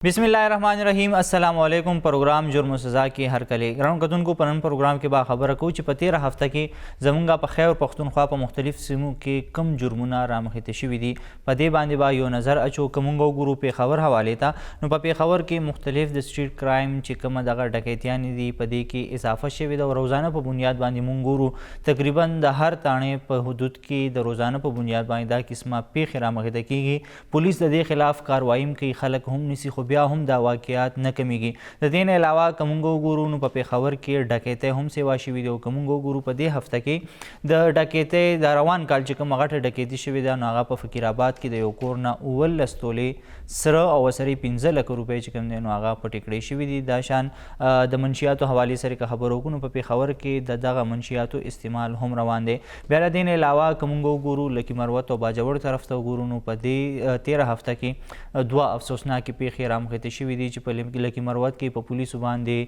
बिस्मिल्लाहिर्रहमानिर्रहीम अस्सलाम वालेकुम। प्रोग्राम जुर्म सज़ा की हर कले ग्राउंड कतन को पनन प्रोग्राम के बाखबर को च पतेर हफ्ता के जमुंगा प खैर पख्तूनख्वा प मुख्तलिफ सिमों के कम जुर्मुना रामखित शवी दी पदे बांधे बा यो नज़र अचो कमुंगो गुरु पे खबर हवाले था नु पे खबर के मुख्तलिफ द स्ट्रीट क्राइम चिकम दगा डकैतियानी दी पदे की इजाफा शवी द रोज़ाना प बुनियाद बांधे मुंगुरु तकरीबन द हर ताणे प हदूद की द रोज़ाना प बुनियाद बांधे दा किस्मा पे रामखित की पुलिस दे खिलाफ कार्रवाई की खलक हम निसी बिया हम दा वाक़यात न कमीगी द दिन अलावा कमुंगो गुरु नु पे खबर के डकैते हम सेवा शिवी दो कमुंगो गुरु पे हफ्ता के द डकैते द रवान काल चिकम गठ डकैती शिवी दा नागा प फकीराबाद की द यो कोरना ओवल लस्तोले सर और सरी 15 लाख रुपए चिकम ने नागा प टिकड़े शिवी दी दाशान द मंशियात हवाले सर का खबरों को नु पे खबर के द दगा मंशियात इस्तेमाल हम रवान दे बेरा दिन अलावा कमुंगो गुरु लकी मरवत और बाजवड़ तरफ तो गुरु नु पदे 13 हफ्ता की दुआ अफसोसनाक पे खैराम खते शवी दी च लकी मरवत के पुलिस बांधे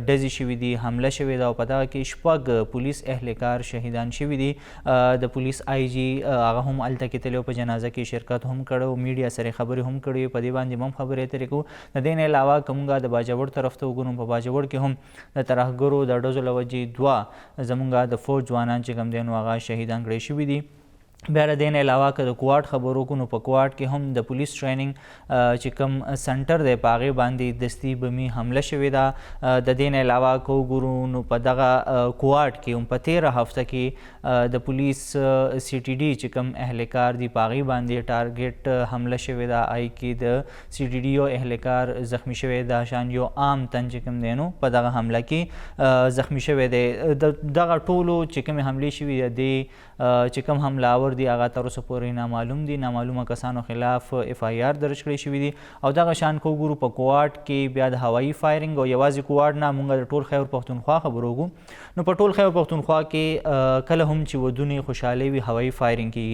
डजी शवी दी हमला शवी दा पता कि शपग पुलिस एहलकार शहीदान शवी दी द पुलिस IG आगा हम अल तक तले पर जनाजा की शिरकत हम करो मीडिया सर खबर हम करो पदे बांधे मम खबर तरे को दिन अलावा कमुंगा द बाजवड़ तरफ तो गुरु बाजवड़ के हम द तरह गुरु द डोजो लवजी दुआ जमुंगा द फौज जवानान चिकम देन आगा शहीदान गड़े शवी दी बेरा दिन अलावा का क्वाड खबरों को पकवाड के हम द पुलिस ट्रेनिंग चिकम सेंटर दे पागे बांधी दस्ती बमी हमला शवेदा द दिन अलावा को गुरु नु पदगा क्वाड के 13 हफ्ता की द पुलिस CTD चिकम एहलकार दी पागे बांधी टारगेट हमला शवेदा आई की द CTD ओ एहलकार जख्मी शवेदा शान यो आम तन चिकम देनो पदगा हमला की जख्मी शवेदे दगा टोलो चिकम हमले शवी दे चिकम हमलावर दी आगा तरस पूरी नामालूम कसानों खिलाफ FIR दर्ज करी शवी दी और दगा शान को गुरु पकवाट के ब्याद हवाई फायरिंग और यवाजी कुवाड ना मुंगा टोल खैर पख्तूनख्वा खबरों को नो पटोल खैर पख्तूनख्वा के कल हम चिवदुनी खुशहाली भी हवाई फायरिंग की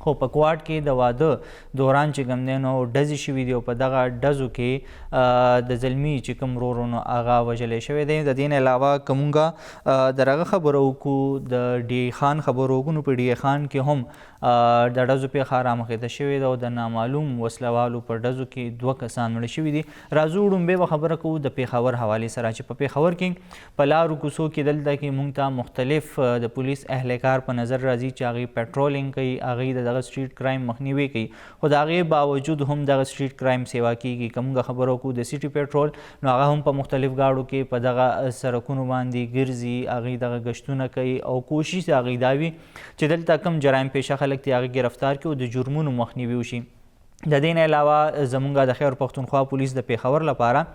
हो पकवाड के दवाद दौरान चिकम देनो डजी शवी दी पर दगा डजू के द जल्मी चिकम रोनो आगा वजले शवे दे द दिन अलावा कमुंगा दरगा खबरों को द डी खान खबरों को नुपी डी खान के हम द डजू पे खारा मखित शवे दो द नामालूम वसलावालू पर डजू के 2 कसान मर शवी दी राजू उड़ुम्बे व खबर को द पे खबर हवाले सराच पे खबर के पला रुकुसो की दल की मुंगता मुख्तलिफ द पुलिस एहलकार पर नज़र राजी चागी पेट्रोलिंग कई आगी दगा स्ट्रीट क्राइम मखनीवे की खुदागे बावजूद हम दगा स्ट्रीट क्राइम सेवा की कमुंगा खबरों को द सिटी पेट्रोल नागा हम पर मुख्तलिफ गाड़ों के पदगा सरकुन बांधी गिरजी आगी दगा गश्तुना कई और कोशिश आगी दावी चिदल तकम जराइम पेशा खलक आगे गिरफ्तार के द जुर्मुन मखनीवे उशी द दिन अलावा जमुंगा द खैर पख्तूनख्वा पुलिस द पेखवर लपारा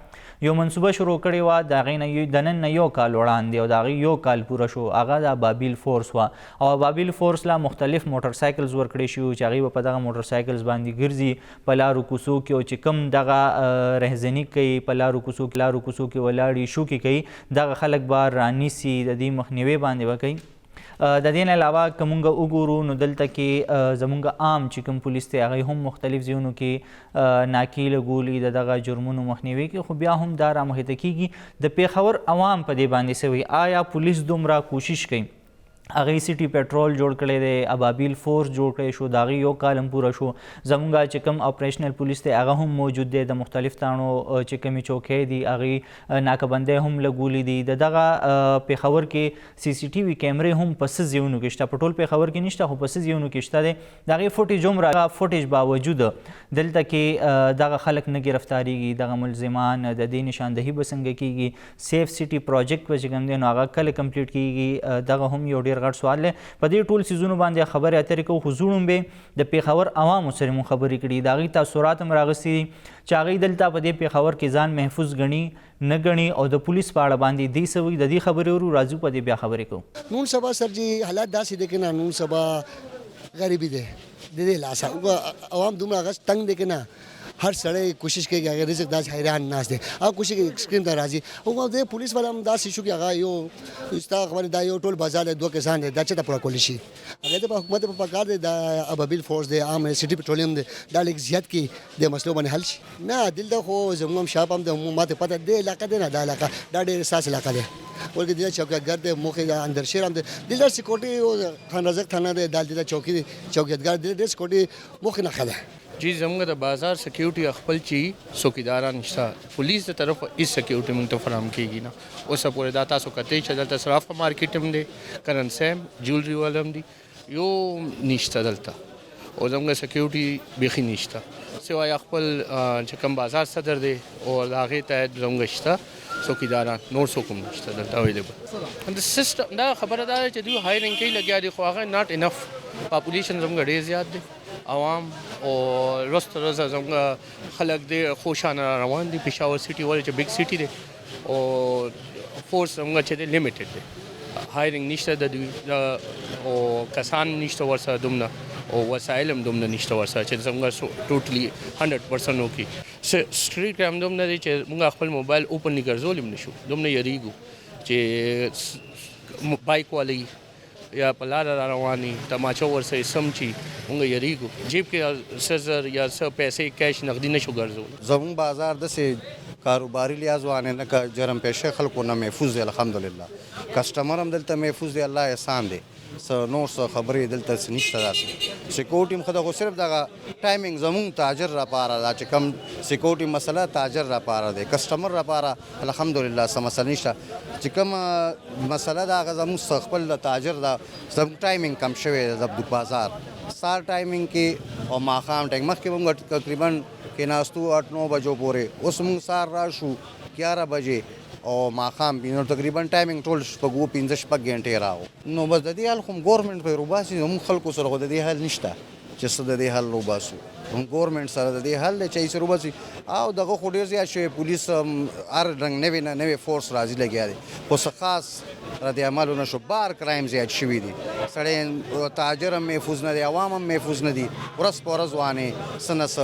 यो मनसूबा शुरू करे वा दागी न दनन यो काल वड़ान और दागी यो काल पूरा शो आगा दा बाबिल फोर्स वा और बाबिल फोर्स ला मुख्तलिफ मोटरसाइकिल्स वर्कड़े शो चागी व पदा मोटरसाइकिल्स बांधी गिरजी पला रुकुसो के चिकम दगा रहजनी कई पला रुकुसो के वलाड़ी शू की कई दगा खलक बार रानी सी ददी मखनीवे बांधे व कई द दिन अलावा कमुंगा उगुरु नुदलता के जमुंगा आम चिकम पुलिस ते आगे हम मुख्तलिफ जीवनों के नाकील गोली दगा जुर्मुन मखनीवे के खुबिया हम दारा महत की द पेखवर अवाम पदे बांधे से हुई आया पुलिस दुमरा कोशिश कई आगे सिटी पेट्रोल जोड़ करे दे अबाबिल फोर्स जोड़ करे शो दागी यो कालम पूरा शो जमुंगा चिकम ऑपरेशनल पुलिस ते आगा हम मौजूद दे द मुख्तलिफ तानो चिकमी चौके दी आगे नाकाबंदे हम लगूली दी दगा पे खबर के CCTV कैमरे हम पस जीवनु किश्ता पटोल पे खबर की निश्ता हो पस जीवनु किश्ता दे दागी फुटेज उमरा फुटेज बावजूद दिल तक के दगा खलक न गिरफ्तारी की दगा मुलजिमान द दी निशानदही बसंग की सेफ सिटी प्रोजेक्ट पर चिकम दे आगा कल कंप्लीट की दगा हम यो गढ़ सवाल है पदी टूल सीजों बांधे खबर अतर को हुजूम बे द पेखवर अवाम सर खबरी कड़ी दागी तासुरात मरागसी चागी दलता पदे पेखवर के जान महफूज गणी न गणी और द पुलिस पाड़ा बांधी दी सवी ददी खबर और राजू पदे ब्या खबर को नून सभा सर जी हालात दास देखे ना नून सभा गरीबी दे लासा अवाम दुमरा अगस्त तंग देखे ना हर सड़े कोशिश की अगर रिजक दास हैरान नाच दे अब कोशिश की स्क्रीन दा राजी और दे पुलिस वाला हम दास इशू की आगा यो इस्ता खबर दा यो टोल बाजार 2 किसान दे दाचे ता पूरा कोलिशी अगर दे हुकूमत पे पकार दे दा अब बिल फोर्स दे आम सिटी पेट्रोलियम दे दाल एक जियात की दे मसलो बने हल ना दिल दा खो जमम शाप हम दे माते पता दे इलाका दे ना दा इलाका डाडे सास इलाका दे और दिला चौकी घर दे मुखे अंदर शेर हम दे दिल सिक्योरिटी खान रजक थाना दे दाल दिला चौकी चौकीदार दिल सिक्योरिटी मुखे ना खला جی زموږ د بازار سکیورټي خپل چی څوکیداران نشته پولیس د طرف هیڅ سکیورټي موږ ته فراهم کیږي نه اوسه پورې دا تاسو کته چې دلته صرافه مارکیټ هم دی کرنسي هم جولري والم دی یو نشته دلته او زموږ سکیورټي بیخي نشته سوای خپل چې کوم بازار صدر دی او هغه ته زموږ شته څوکیداران نور څوک هم نشته دلته اویلیبل د سیستم دا خبره ده چې دوی هایرینګ کوي لګیا دي خو هغه ناٹ انف پاپولیشن زموږ ډېر زیات دی عوام او رست روزه زموږ خلک دی خوشانه روان دي پېښور سټي ولې چې بیگ سټي دی او فورس زموږ چې دی لیمیټډ دی هایرینګ نشته د دوی او کسان نشته ورسره دومره او وسایل هم دومره نشته ورسره چې زموږ ټوټلی 100% وکړي سټریټ کرایم دومره دی چې موږ خپل موبایل اوپن نه ګرځولی هم نشو دومره یریږو چې بایک والی یا په لاره را رواني تماچه ورسره سم چی موږ یریږو جیب کې سزر یا څه پیسې کیش نقدي نشو ګرځول زمون بازار داسې کاروباري لحاظ وانه نه که جرم پیشه خلکو نه محفوظ دی الحمدلله کسٹمر هم دلته محفوظ دی الله احسان دی نور څه خبرې دلته نشته داسې سکیورټي هم خو صرف دغه ټایمینګ زمون تاجر را پاره دا چې کم سکیورټي مسله تاجر را پاره دی کسٹمر را پاره الحمدلله سم مسله نشته چې کوم مسله دا غزمون خپل تاجر دا زم ټایمینګ کم شوی د بازار سار ټایمینګ کې او ماخام ټایمینګ مخکې موږ تقریبا کې ناستو 8-9 بجو پورې اوس موږ سار راشو 11 بجې او ماخام بینو تقریبا ټایمینګ ټول شپږ 15 غنټې راو نو بس د دې حل کوم ګورنمنت په روباسي موږ خلکو سره خو د دې حل نشته چې څه د دې حل روباسو هم ګورنمنت سره د دې حل چې سره روباسي او دغه خو ډیر زیات شوی پولیس هر رنګ نوې فورس راځي لګیا دي خو څه خاص رد عملونه شو بار کرایم زیات شوی دي سړی تاجر هم محفوظ نه دي عوام هم محفوظ نه دي ورځ په ورځ وانه سنس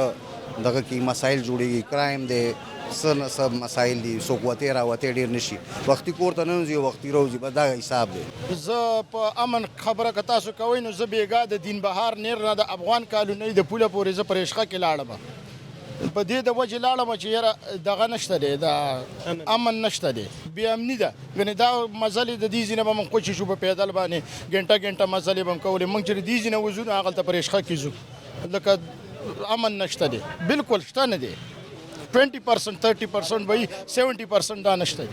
دغه کې مسایل جوړیږي کرایم دی سن سب مسایل دي څوک وته را وته ډیر نشي وختي کور ته نه ځي وختي روزي به دا حساب دی زه په امن خبره که تاسو کوئ نو زه بیګا د دین بهار نیر نه د افغان کالونۍ د پوله پورې زه پر عشقه کې لاړم په دې د وجې لاړم چې یاره دغه نشته دی د امن نشته دی بې امني ده یعنې دا مزلې د دې ځینې به موږ کوشش وکړو په پیدل باندې ګنټه مزلې به هم کولې موږ چې د دې ځینې وځو نو هغلته پر عشقه کې ځو لکه امن نشته دی بالکل شته نه دی 20% 30% وي 70% دا نشته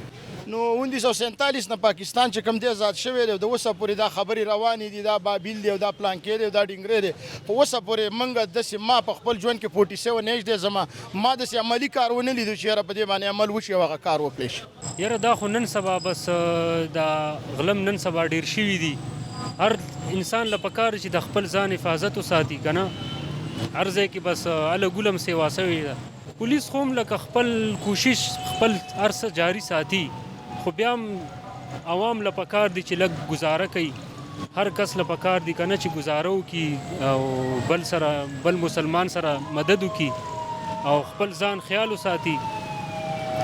نو 1947 نه پاکستان چې کوم دی آزاد شوی دی د اوسه پورې دا خبرې روانې دي دا بابیل دی او دا پلانکې دی دا ډینګری دی په اوسه پورې موږ داسې ما په خپل ژوند کې 47 ایج دی زما ما داسې عملي کار ونه لیدو چې یاره په دې باندې عمل وشي او هغه کار وکړی شي یاره دا خو نن سبا بس دا غلم نن سبا ډیر شوي دي هر انسان له پکار چې د خپل ځان حفاظت وساتي که نه هر ځای کې بس اله ګولم سیوا سوې ده پولیس خو هم لکه خپل کوشش خپل هر څه جاري ساتي خو بیا هم عوام له پکار دي چې لږ ګزاره کوي هر کس له پکار دي که نه چې ګزاره وکړي او بل مسلمان سره مدد وکړي او خپل ځان خیال وساتي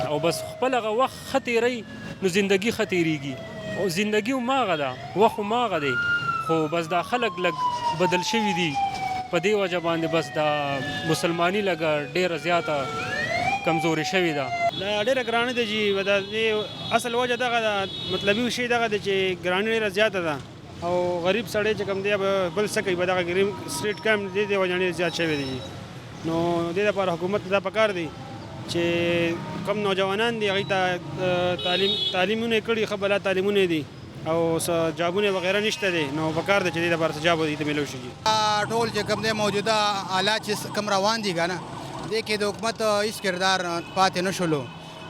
او بس خپل هغه وخت ښه تیروي نو زندګي ښه تیریږي او زندګي هم هغه ده وخت هم هغه دی خو بس دا خلک لږ بدل شوي دي په دې وجه باندې بس دا مسلماني لږه ډېره زیاته کمزوري شوې ده دا ډېره ګرانه ده چې د دې اصل وجه دغه ده مطلبي شی دغه ده چې ګراني ډېره زیاته ده او غریب سړی چې کوم دی بل څه کوي به دغه ګریم سټریټ کرایم دې وجه ډېر زیات شوی دی نو دې لپاره حکومت دا پکار دی چې کم نوجوانان دي هغوی ته تعلیمونه یې کړي ښه بلا تعلیمونه دي او جابونه وغیرہ نشته دي نو پکار ده چې دې لپاره جاب دي ته ملو شي ټول چې کوم دی موجوده حالات چې کم روان دي که نه دې کې د حکومت هېڅ کردار پاتې نه شولو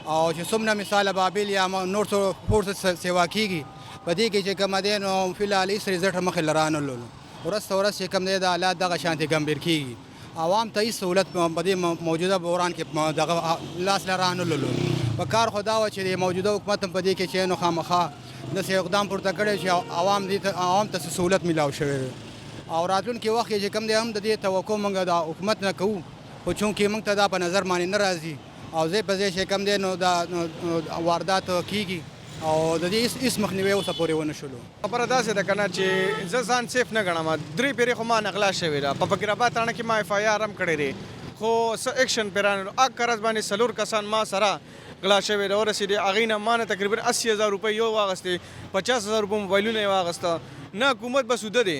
او چې څومره مثال بابل یا نور فورس سیوا کېږي په دې کې چې کومه دی نو فلحال هېڅ رزلټ مخې له رانه لولو ورځ ته ورځ چې کوم دی د حالات دغه شانتې ګمبیر کېږي عوام ته هېڅ سهولت په دې موجوده بحران کې دغه لاس له رانه لولو په کار خو دا وه چې د موجوده حکومت هم په دې کې چې نو خامخا داسې اقدام پورته کړی چې عوام ته سهولت میلاو شوی دی او راتلونکي وخت کې چې کوم دی هم د دې توقع موږ د حکومت نه کوو خو چونکې موږ ته دا په نظر باندې نه راځي او ځای په ځای چې کوم دی نو دا واردات کېږي او د دې هېڅ مخنیوی اوسه پورې ونه شولو خبره داسې ده که نه چې زه ځان سیف نه ګڼم 3 پیرې خو ما نغلا شوې ده په فقیرآباد تاڼه کې ما FIR هم کړی دی خو څه ایکشن پرې رانه اک قرض باندې 4 کسان ما سره غلا شوی دی ورسېدې هغوی نه ما نه تقریبا 80,000 روپۍ یو واغستې 50,000 روپۍ موبایلونه یې واغسته نه حکومت به سوده دی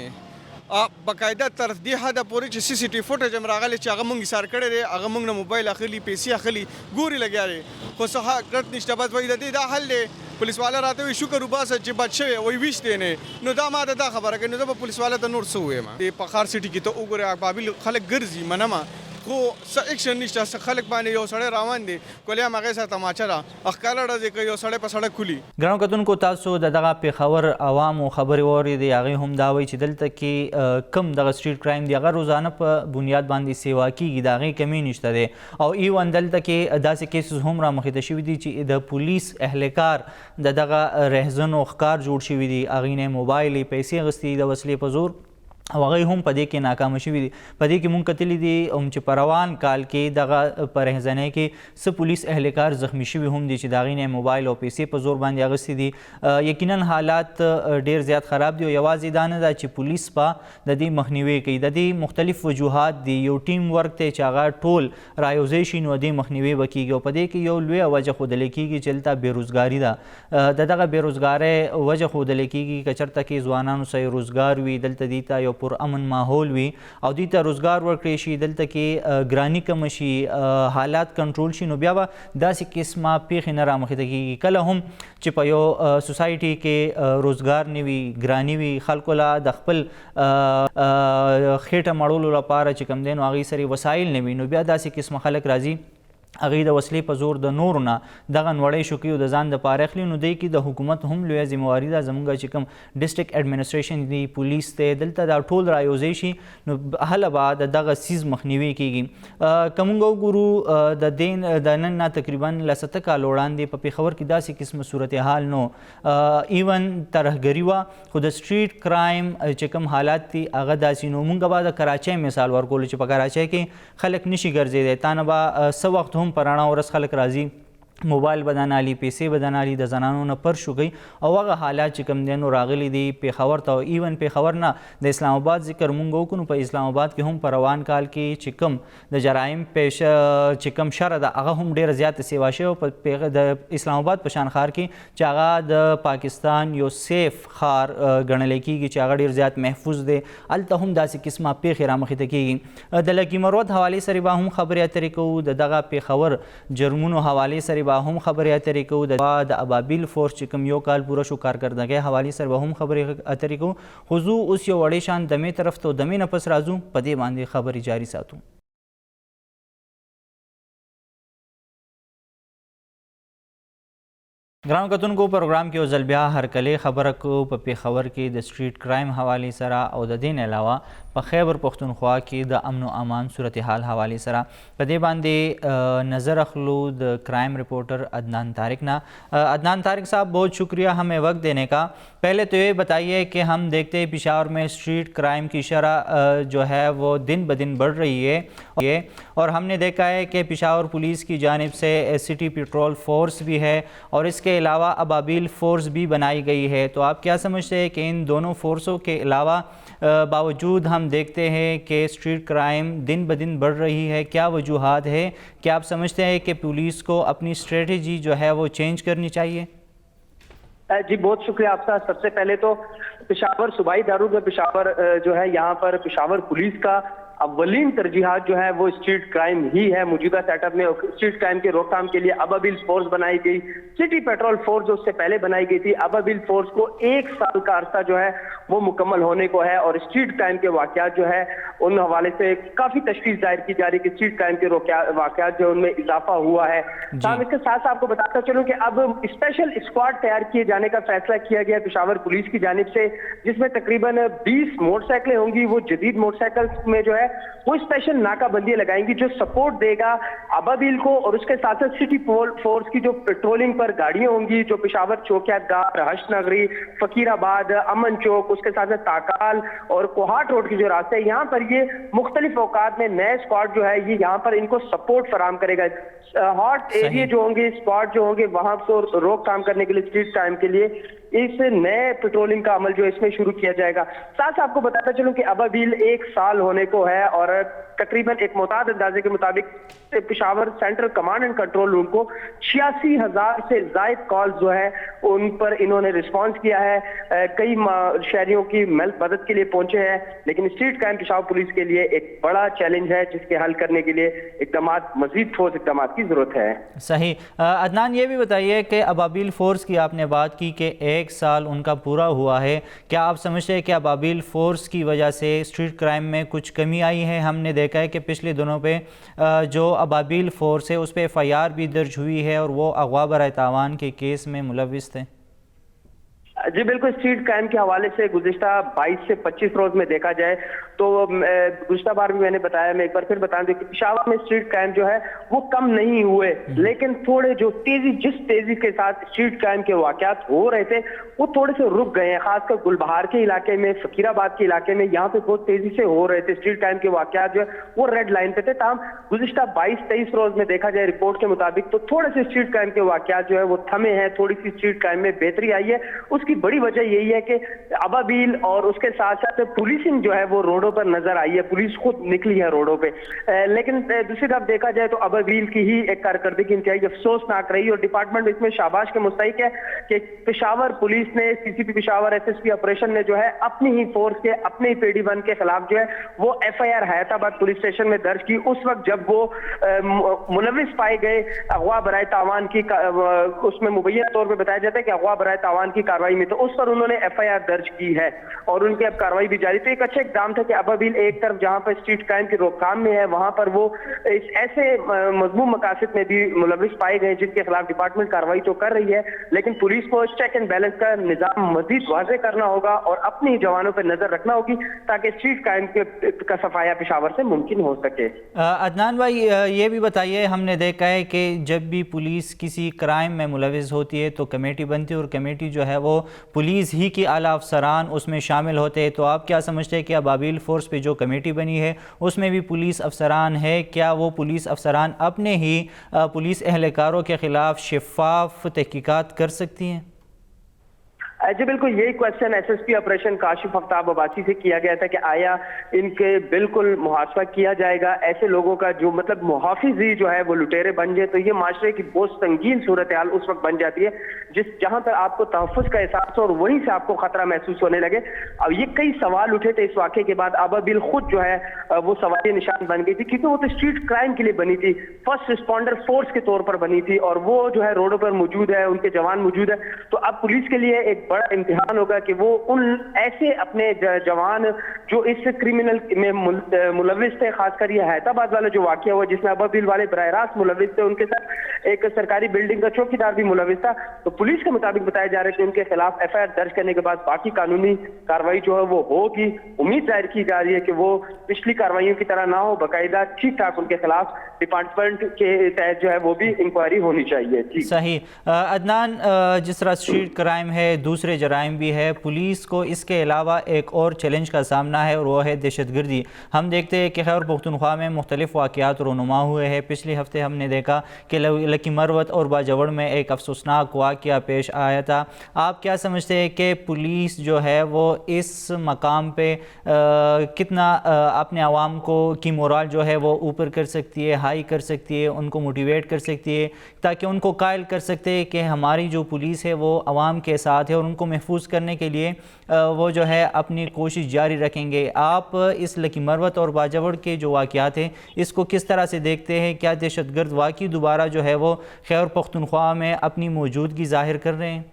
باقاعده تر دې حده پورې چې سی سی ټي فوټیج هم راغلی چې هغه موږ ایثار کړی دی هغه موږ نه موبایل اخلي پیسې اخلي ګوري لګیا دی خو څه حقیقت نشته بس وایي د دې دا حل دی پولیس والا راته وایي شکر وباسه چې بچ شوی وایي ویش دی نه نو دا ما دا خبره کوي نو زه به پولیس والا ته نور څه ووایم په ښار سټي کې ته وګورې ابابیل خلک ګرځي منمه خو څه اکشن نشته څه خلک باندې یو سړی روان دی کولیا هغې سره تماچه ده ښکاره ډزې کوي یو سړی په سړک کولي ګرانو کتونکو تاسو د دغه پېښور عوامو خبرې واورېدې هغې هم دا وایي چې دلته کې کم دغه سټریټ کرایم دی هغه روزانه په بنیاد باندې سیوا کیږي د هغې کمی نشته دی او ایون دلته کې داسې کیسز هم رامخې ته شوي دي چې د پولیس اهلکار د دغه رهزنو ښکار جوړ شوي دي هغې نه موبایل پیسې اخیستې د وسلې په زور او هغه هم په دې کې ناکامه شوي دي په دې کې مونږ کتلي دي چې په روان کال کې دغه په رهزنۍ کې څه پولیس اهلکار زخمی شوي هم دي چې د هغې نه موبایل او پیسې په زور باندې اخیستې دي یقینا حالات ډېر زیات خراب دي او یوازې دا نه ده چې پولیس به د دې مخنیوی کوي د دې مختلف وجوهات دي یو ټیم ورک دی چې هغه ټول رایوځای شي نو د دې مخنیوی به کېږي او په دې کې یو لویه وجه ښودلی کېږي چې دلته بېروزګاري ده د دغه بېروزګارۍ وجه ښودلی کېږي که چېرته کې ځوانانو سره روزګار وي دلته دوی ته یو پر امن ماحول وي او دوی ته روزګار ورکړی شي دلته کې ګراني کمه شي حالات کنټرول شي نو بیا به داسې قسمه پیښې نه رامخې ته کېږي کله هم چې په یو سوسایټي کې روزګار نه وي ګراني وي خلکو له د خپل خېټه مړولو لپاره چې کوم دی نو هغې سره وسایل نه وي نو بیا داسې قسمه خلک راځي هغې د وسلې په زور د نورو نه دغه نوړی شوکي او د ځان دپاره اخلي نو دی کې د حکومت هم لویه ذمهواري ده زموږ چې کوم ډسټرکټ اډمنسټریشن دی پولیس دی دلته دا ټول رایوځای شي نو هله به د دغه څیز مخنیوي کېږي که موږ وګورو د نن نه تقریبا له 7 کالو وړاندې په پېښور کې داسې قسمه صورتحال نو ایون ترهګري وه خو د سټریټ کرایم چې کوم حالات دي هغه داسې نو موږ به د کراچۍ مثال ورکولو چې په کراچۍ کې خلک نشي ګرځېدی تا نه به څه وخت هم په رڼا ورځ خلک راځي موبایل به دنالي پیسې به دنالي د زنانو نه پر شوګي او هغه حالات چې کوم دی نو راغلي دي پېښور ته او ایون پېښور نه د اسلام آباد ذکر مونږ وکړو په اسلام آباد کې هم په روان کال کې چې کوم د جرایم پیشه چې کوم شره ده هغه هم ډېره زیاته سیوا شوې د اسلام آباد په شان ښار کې چې هغه د پاکستان یو سیف ښار ګڼلی کېږي چې هغه ډېر زیات محفوظ دی هلته هم داسې قسمه پیښې رامخې ته کېږي د لکي مروت حوالې سره به هم خبرې اترې کوو د دغه پېښور جرمونو حوالې سره به هم خبرې اترې کوو د ابابیل فورس چې کوم یو کال پوره شو کارکردګۍ حوالې سره به هم خبرې اترې کوو خو زه اوس یو وړې شان دمې طرف ته دمې نه پس راځو په دې باندې خبرې جاري ساتو ګرانو کتونکو پروګرام کې یو ځل بیا هرکلې خبره کوو په پېښور کې د سټریټ کرایم حوالې سره او د دې نه علاوه په خیبر پښتونخوا کې د امن و امان صورتحال حوالې سره په دې باندې نظر اخلو د کرائم رپورٹر عدنان طارق نا عدنان طارق صاحب بہت شکریہ ہمیں وقت دینے کا پہلے تو یہ بتائیے کہ ہم دیکھتے ہیں پشاور میں اسٹریٹ کرائم کی شرح جو ہے وہ دن بدن بڑھ رہی ہے اور ہم نے دیکھا ہے کہ پشاور پولیس کی جانب سے سٹی پیٹرول فورس بھی ہے اور اس کے علاوہ ابابیل فورس بھی بنائی گئی ہے تو آپ کیا سمجھتے ہیں کہ ان دونوں فورسوں کے علاوہ باوجود ہم دیکھتے ہیں کہ اسٹریٹ کرائم دن بدن بڑھ رہی ہے کیا وجوہات ہے کیا آپ سمجھتے ہیں کہ پولیس کو اپنی اسٹریٹجی جو ہے وہ چینج کرنی چاہیے؟ جی بہت شکریہ آپ کا سب سے پہلے تو پشاور صوبائی دارالحکومت پشاور جو ہے یہاں پر پشاور پولیس کا اولین ترجیحات جو ہے وہ اسٹریٹ کرائم ہی ہے موجودہ سیٹ اپ میں اسٹریٹ کرائم کے روک تھام کے لیے ابابیل فورس بنائی گئی سٹی پیٹرول فورس جو اس سے پہلے بنائی گئی تھی ابابیل فورس کو 1 سال کا عرصہ جو ہے وہ مکمل ہونے کو ہے اور اسٹریٹ کرائم کے واقعات جو ہے ان حوالے سے کافی تشویش ظاہر کی جا رہی ہے کہ اسٹریٹ کرائم کے واقعات جو ان میں اضافہ ہوا ہے صاحب اس کے ساتھ آپ کو بتاتا چلوں کہ اب اسپیشل اسکواڈ تیار کیے جانے کا فیصلہ کیا گیا پشاور پولیس کی جانب سے جس میں تقریباً 20 موٹر سائیکلیں ہوں گی وہ جدید موٹر سائیکل میں جو ہے وہ اسپیشل ناکہ بندیاں لگائیں گی جو سپورٹ دے گا ابابیل کو اور اس کے ساتھ ساتھ سٹی فورس کی جو پیٹرولنگ پر گاڑیاں ہوں گی جو پشاور چوکیات گار ہشت نگری فقیر آباد امن چوک اس کے ساتھ ساتھ تاکال اور کوہاٹ روڈ کی جو راستے ہیں یہاں پر یہ مختلف اوقات میں نئے اسکواڈ جو ہے یہ یہاں پر ان کو سپورٹ فراہم کرے گا ہاٹ ایریا جو ہوں گے اسپاٹ جو ہوں گے وہاں کو روک تھام کرنے کے لیے اسٹریٹ ٹائم کے لیے اس نئے پیٹرولنگ کا عمل جو اس میں شروع کیا جائے گا ساتھ آپ کو بتاتا چلوں کہ ابابیل 1 سال ہونے کو ہے है और तकरीबन एक मुताद अंदाजे के मुताबिक Peshawar central command and control room को 86,000 से जायद कॉल जो है उन पर इन्होंने रिस्पांस किया है। कई शहरियों की मदद के लिए पहुंचे हैं, लेकिन स्ट्रीट क्राइम पेशावर पुलिस के लिए एक बड़ा चैलेंज है जिसके हल करने के लिए मजीद ठोस इकदाम की जरूरत है। सही। अदनान, ये भी बताइए कि अबाबिल फोर्स की आपने बात की कि 1 साल उनका पूरा हुआ है, क्या आप समझते हैं कि अबाबिल फोर्स की वजह से स्ट्रीट क्राइम में कुछ कमी आई है? हमने देखा है कि पिछले दिनों पे जो अबाबिल फोर्स है उस पर FIR भी दर्ज हुई है और वो अगवा बराए तावान के केस में मुलविस थे। जी बिल्कुल, स्ट्रीट क्राइम के हवाले से गुज़िश्ता 22 से 25 रोज में देखा जाए तो गुज़िश्ता बार भी मैंने बताया, मैं एक बार फिर बता दूं कि पेशावर में स्ट्रीट क्राइम जो है वो कम नहीं हुए, लेकिन थोड़े जो जिस तेजी के साथ स्ट्रीट क्राइम के वाक़यात हो रहे थे वो थोड़े से रुक गए हैं। खासकर गुलबहार के इलाके में, फकीराबाद के इलाके में, यहाँ पे बहुत तेजी से हो रहे थे स्ट्रीट क्राइम के वाक़यात जो है वो रेड लाइन पे थे। तमाम गुज़िश्ता 22-23 रोज में देखा जाए रिपोर्ट के मुताबिक तो थोड़े से स्ट्रीट क्राइम के वाक़यात जो है वो थमे हैं, थोड़ी सी स्ट्रीट क्राइम में बेहतरी आई है। उसकी बड़ी वजह यही है कि अबाबिल और उसके साथ साथ पुलिसिंग जो है वो रोडों पर नजर आई है, पुलिस खुद निकली है रोडों पे। लेकिन दूसरी तरफ देखा जाए तो अबाबिल की ही एक कारकर्दगी इंतहाई अफसोसनाक रही और डिपार्टमेंट इसमें शाबाश के मुस्तहिक है कि पेशावर पुलिस ने, CCP पेशावर SSP ऑपरेशन ने जो है अपनी ही फोर्स के, अपने ही PD1 के खिलाफ जो है वो FIR हैदराबाद पुलिस स्टेशन में दर्ज की। उस वक्त जब वो मुलविस पाए गए अगवा बराए तावान की, उसमें मुबैयन तौर पर बताया जाता है कि अगवा बराए तावान की कार्रवाई में, तो उस पर उन्होंने FIR दर्ज की है और उनकी अब कार्रवाई भी जारी। तो एक अच्छा इकदाम था कि अबाबिल एक तरफ जहां पर स्ट्रीट क्राइम की रोकथाम में है वहां पर वो इस ऐसे मजमूम मकासद में भी मुलविस पाए गए जिसके खिलाफ डिपार्टमेंट कार्रवाई तो कर रही है, लेकिन पुलिस को चेक एंड बैलेंस का निजाम मजीद वाज़ेह करना होगा और अपनी जवानों पर नजर रखना होगी ताकि स्ट्रीट क्राइम का सफाया पेशावर से मुमकिन हो सके। अदनान भाई, ये भी बताइए, हमने देखा है कि जब भी पुलिस किसी क्राइम में मुलविस होती है तो कमेटी बनती है और कमेटी जो है वो पुलिस ही की आला अफसरान उसमें शामिल होते हैं। तो आप क्या समझते हैं कि अबाबिल फोर्स पे जो कमेटी बनी है उसमें भी पुलिस अफसरान है? क्या वो पुलिस अफसरान अपने ही पुलिस एहलकारों के खिलाफ शफाफ तहकीकात कर सकती हैं? जी बिल्कुल, यही क्वेश्चन SSP ऑपरेशन काशिफ आफ्ताब अब्बासी से किया गया था कि आया इनके बिल्कुल मुहासबा किया जाएगा ऐसे लोगों का जो मतलब मुहाफिजी जो है वो लुटेरे बन जाए, तो ये माशरे की बहुत संगीन सूरत हाल उस वक्त बन जाती है जहां पर आपको तहफ़्फ़ुज़ का एहसास हो और वहीं से आपको खतरा महसूस होने लगे। अब ये कई सवाल उठे थे इस वाक़े के बाद। अबाबिल खुद जो है वो सवाल निशान बन गई थी क्योंकि वो तो स्ट्रीट क्राइम के लिए बनी थी, फर्स्ट रिस्पॉन्डर फोर्स के तौर पर बनी थी और वो जो है रोडों पर मौजूद है, उनके जवान मौजूद है। तो अब पुलिस के लिए एक बड़ा इम्तिहान होगा कि वो उन ऐसे अपने जवान जो इस क्रिमिनल में मुलविस थे, खासकर ये हैदराबाद वाला जो वाकया हुआ जिसमें अबाबिल वाले बराह रास्त मुलविस थे, उनके साथ एक सरकारी बिल्डिंग का चौकीदार भी मुलविस था। तो पुलिस के मुताबिक बताया जा रहा है कि उनके खिलाफ FIR दर्ज करने के बाद बाकी कानूनी कार्रवाई जो है वो होगी। उम्मीद जाहिर की जा रही है कि वो पिछली कार्रवाइयों की तरह ना हो, बाकायदा ठीक ठाक उनके खिलाफ डिपार्टमेंट के तहत जो है वो भी इंक्वायरी होनी चाहिए। जी सही। अदनान, जिस तरह स्ट्रीट क्राइम है, दूसरे जराइम भी है, पुलिस को इसके अलावा एक और चैलेंज का सामना है और वो है दहशतगर्दी। हम देखते हैं कि खैबर पख्तूनख्वा में मुख्तलिफ वाक़यात रोनुमा हुए हैं। पिछले हफ्ते हमने देखा कि लकी मरवत और बाजवड़ में एक अफसोसनाक वाक़या पेश आया था। आप क्या समझते हैं कि पुलिस जो है वो इस मकाम पे कितना अपने आवाम को की मोरल जो है वो ऊपर कर सकती है, हाई कर सकती है, उनको मोटिवेट कर सकती है ताकि उनको कायल कर सकते हैं कि हमारी जो पुलिस है वो आवाम के साथ है और उनको महफूज करने के लिए वो जो है अपनी कोशिश जारी रखेंगे। आप इस लकी मरवत और बाजवड़ के जो वाक़यात हैं इसको किस तरह से देखते हैं? क्या दहशतगर्द वाक़ई दोबारा जो है वो खैबर पख्तूनख्वा में अपनी मौजूदगी ज़ाहिर कर रहे हैं?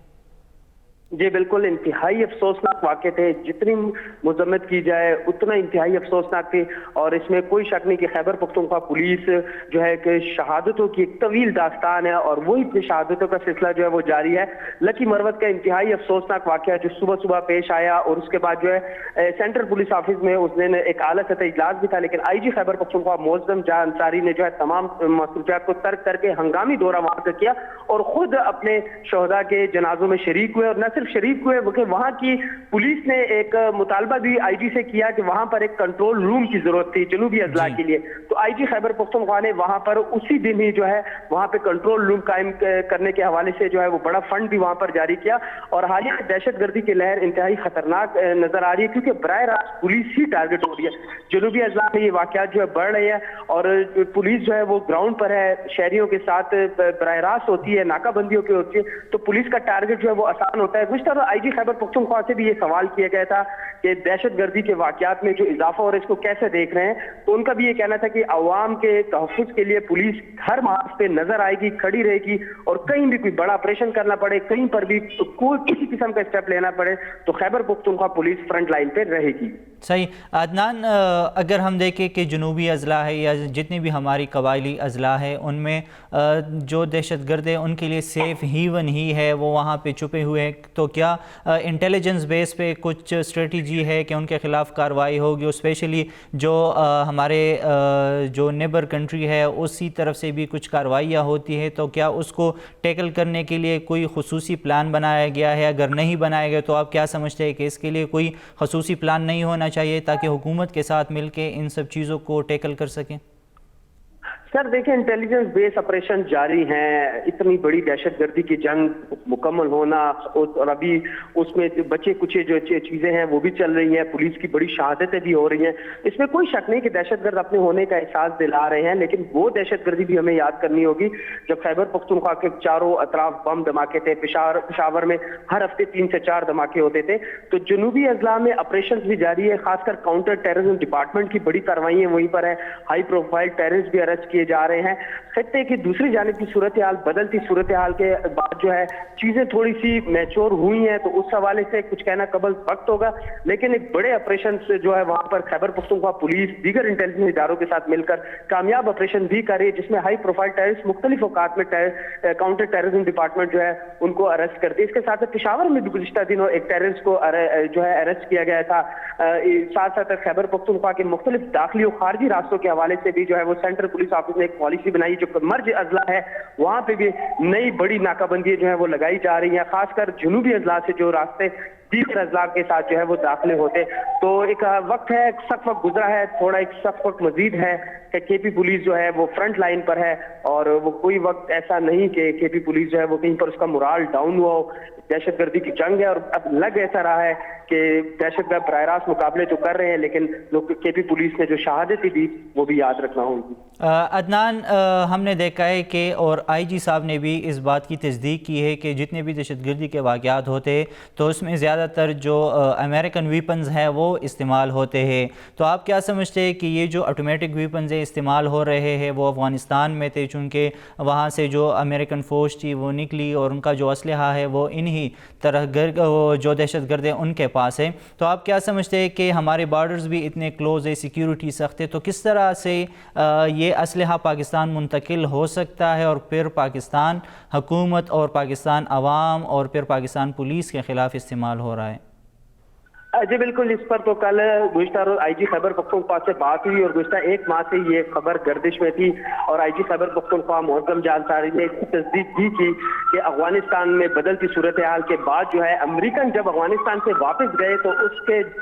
जी बिल्कुल, इंतहाई अफसोसनाक वाक़े थे। जितनी मजम्मत की जाए उतना इंतहाई अफसोसनाक थी और इसमें कोई शक नहीं कि खैबर पख्तूनख्वा पुलिस जो है कि शहादतों की एक तवील दास्तान है और वही शहादतों का सिलसिला जो है वो जारी है। लकी मरवत का इंतहाई अफसोसनाक वाक़या जो सुबह सुबह पेश आया और उसके बाद जो है सेंट्रल पुलिस ऑफिस में उस दिन एक आला सतह इजलास भी था, लेकिन IG खैबर पख्तूनख्वा मोअज़्ज़म जहां अंसारी ने जो है तमाम मसरूफियात को तर्क करके हंगामी दौरा वहां का किया और खुद अपने शहदा के जनाजों में शरीक हुए और न सिर्फ सिर्फ शरीक हुए बल्कि वहाँ की पुलिस ने एक मुतालबा भी आईजी से किया कि वहाँ पर एक कंट्रोल रूम की जरूरत थी जनूबी अजला के लिए। तो आईजी खैबर पख्तूनख्वा ने वहाँ पर उसी दिन ही जो है वहाँ पे कंट्रोल रूम कायम करने के हवाले से जो है वो बड़ा फंड भी वहाँ पर जारी किया। और हालिया दहशतगर्दी की लहर इंतहाई खतरनाक नजर आ रही है क्योंकि बराह रास्त पुलिस ही टारगेट हो रही है। जनूबी अजला में ये वाकयात जो है बढ़ रहे हैं और पुलिस जो है वो ग्राउंड पर है, शहरियों के साथ बराह रास्त होती है, नाकाबंदियों की होती है, तो पुलिस का टारगेट जो है वो आसान होता है। गुज़श्ता आईजी खैबर पख्तूनख्वा से भी ये सवाल किया गया था कि दहशतगर्दी के वाकयात में जो इजाफा हो रहा है इसको कैसे देख रहे हैं, तो उनका भी ये कहना था कि अवाम के तहफ़्फ़ुज़ के लिए पुलिस हर मार्ग पे नजर आएगी, खड़ी रहेगी और कहीं भी कोई बड़ा ऑपरेशन करना पड़े, कहीं पर भी कोई किसी किस्म का स्टेप लेना पड़े तो खैबर पख्तूनख्वा पुलिस फ्रंट लाइन पे रहेगी। सही। अदनान, अगर हम देखें कि जनूबी अजला है या जितनी भी हमारी कबायली अजला है उनमें जो दहशतगर्द है उनके लिए सेफ हीवन ही है, वो वहाँ पे छुपे हुए हैं, तो क्या इंटेलिजेंस बेस पे कुछ स्ट्रेटजी है कि उनके ख़िलाफ़ कार्रवाई होगी? स्पेशली जो हमारे जो नेबर कंट्री है उसी तरफ से भी कुछ कार्रवाइयाँ होती है, तो क्या उसको टैकल करने के लिए कोई खुसूसी प्लान बनाया गया है? अगर नहीं बनाया गया तो आप क्या समझते हैं कि इसके लिए कोई खुसूसी प्लान नहीं होना चाहिए ताकि हुकूमत के साथ मिलके इन सब चीज़ों को टैकल कर सकें? सर देखिए, इंटेलिजेंस बेस ऑपरेशन जारी हैं, इतनी बड़ी दहशतगर्दी की जंग मुकम्मल होना और अभी उसमें बचे कुछ जो चीजें हैं वो भी चल रही हैं, पुलिस की बड़ी शहादतें भी हो रही हैं, इसमें कोई शक नहीं कि दहशतगर्द अपने होने का एहसास दिला रहे हैं। लेकिन वो दहशतगर्दी भी हमें याद करनी होगी जब खैबर पख्तूनख्वा के चारों अतराफ बम धमाके थे, पेशावर में हर हफ्ते 3 से 4 धमाके होते थे, तो जनूबी अजला में ऑपरेशन भी जारी है, खासकर काउंटर टेररिज्म डिपार्टमेंट की बड़ी कार्रवाई वहीं पर है, हाई प्रोफाइल टेररिस्ट भी अरेस्ट किए जा रहे हैं। खत्ते की दूसरी जानिब की सूरत हाल, बदलती सूरत हाल के बाद जो है चीजें थोड़ी सी मैच्योर हुई हैं, तो उस हवाले से कुछ कहना कबल वक्त होगा। लेकिन एक बड़े ऑपरेशन से जो है वहां पर खैबर पख्तूनख्वा पुलिस दीगर इंटेलिजेंस इदारों के साथ मिलकर कामयाब ऑपरेशन भी कर रही है, जिसमें हाई प्रोफाइल टेररिस्ट मुख्तलिफ औकात में काउंटर टेररिज्म डिपार्टमेंट जो है उनको अरेस्ट करती है। इसके साथ पेशावर में भी गुज़िश्ता दिनों एक टेररिस्ट को जो है अरेस्ट किया गया था। साथ साथ खैबर पख्तूनख्वा के मुख्तलिफ दाखिली और खारजी रास्तों के हवाले से भी जो है वो सेंट्रल पुलिस ऑफिस ने एक पॉलिसी बनाई, जो मर्ज अजला है वहां पे भी नई बड़ी नाकाबंदी जो है वो लगाई जा रही है, खासकर जनूबी अजला से जो रास्ते दीगर अजला के साथ जो है वो दाखिले होते। तो एक वक्त है, सख्त वक्त गुजरा है, थोड़ा एक सख्त वक्त मजीद है कि केपी पुलिस जो है वो फ्रंट लाइन पर है और वो कोई वक्त ऐसा नहीं कि केपी पुलिस जो है वो कहीं पर उसका मोराल डाउन हुआ हो। दहशतगर्दी की जंग है और अब लग ऐसा रहा है कि दहशतगर्द बराह रास्त मुकाबले तो कर रहे हैं, लेकिन केपी पुलिस ने जो शहादतें दी वो भी याद रखना होगी। अदनान, हमने देखा है कि और आईजी साहब ने भी इस बात की तस्दीक की है कि जितने भी दहशतगर्दी के वाक़यात होते हैं तो उसमें ज़्यादातर जो अमेरिकन वीपन्स हैं वो इस्तेमाल होते हैं। तो आप क्या समझते हैं कि ये जो ऑटोमेटिक वीपन्स इस्तेमाल हो रहे हैं वो अफ़गानिस्तान में थे, चूँकि वहाँ से जो अमेरिकन फ़ौज थी वो निकली और उनका जो असलहा है वो इन्हीं तरह जो दहशतगर्द हैं उनके पास है, तो आप क्या समझते हैं कि हमारे बॉर्डर्स भी इतने क्लोज है, सिक्योरिटी सख्त है, तो किस तरह से ये असलहा पाकिस्तान मुंतकिल हो सकता है और फिर पाकिस्तान हुकूमत और पाकिस्तान अवाम और फिर पाकिस्तान पुलिस के ख़िलाफ़ इस्तेमाल हो रहा है? जी बिल्कुल, इस पर तो कल गुज़िश्ता रोज़ आईजी खैबर पख्तूनख्वा से बात हुई और गुज़िश्ता एक माह से ये खबर गर्दिश में थी और आईजी खैबर पख्तूनख्वा मुअज़्ज़म जानसारी ने इसकी तस्दीक भी की कि अफगानिस्तान में बदलती सूरत हाल के बाद जो है अमेरिकन जब अफगानिस्तान से वापस गए तो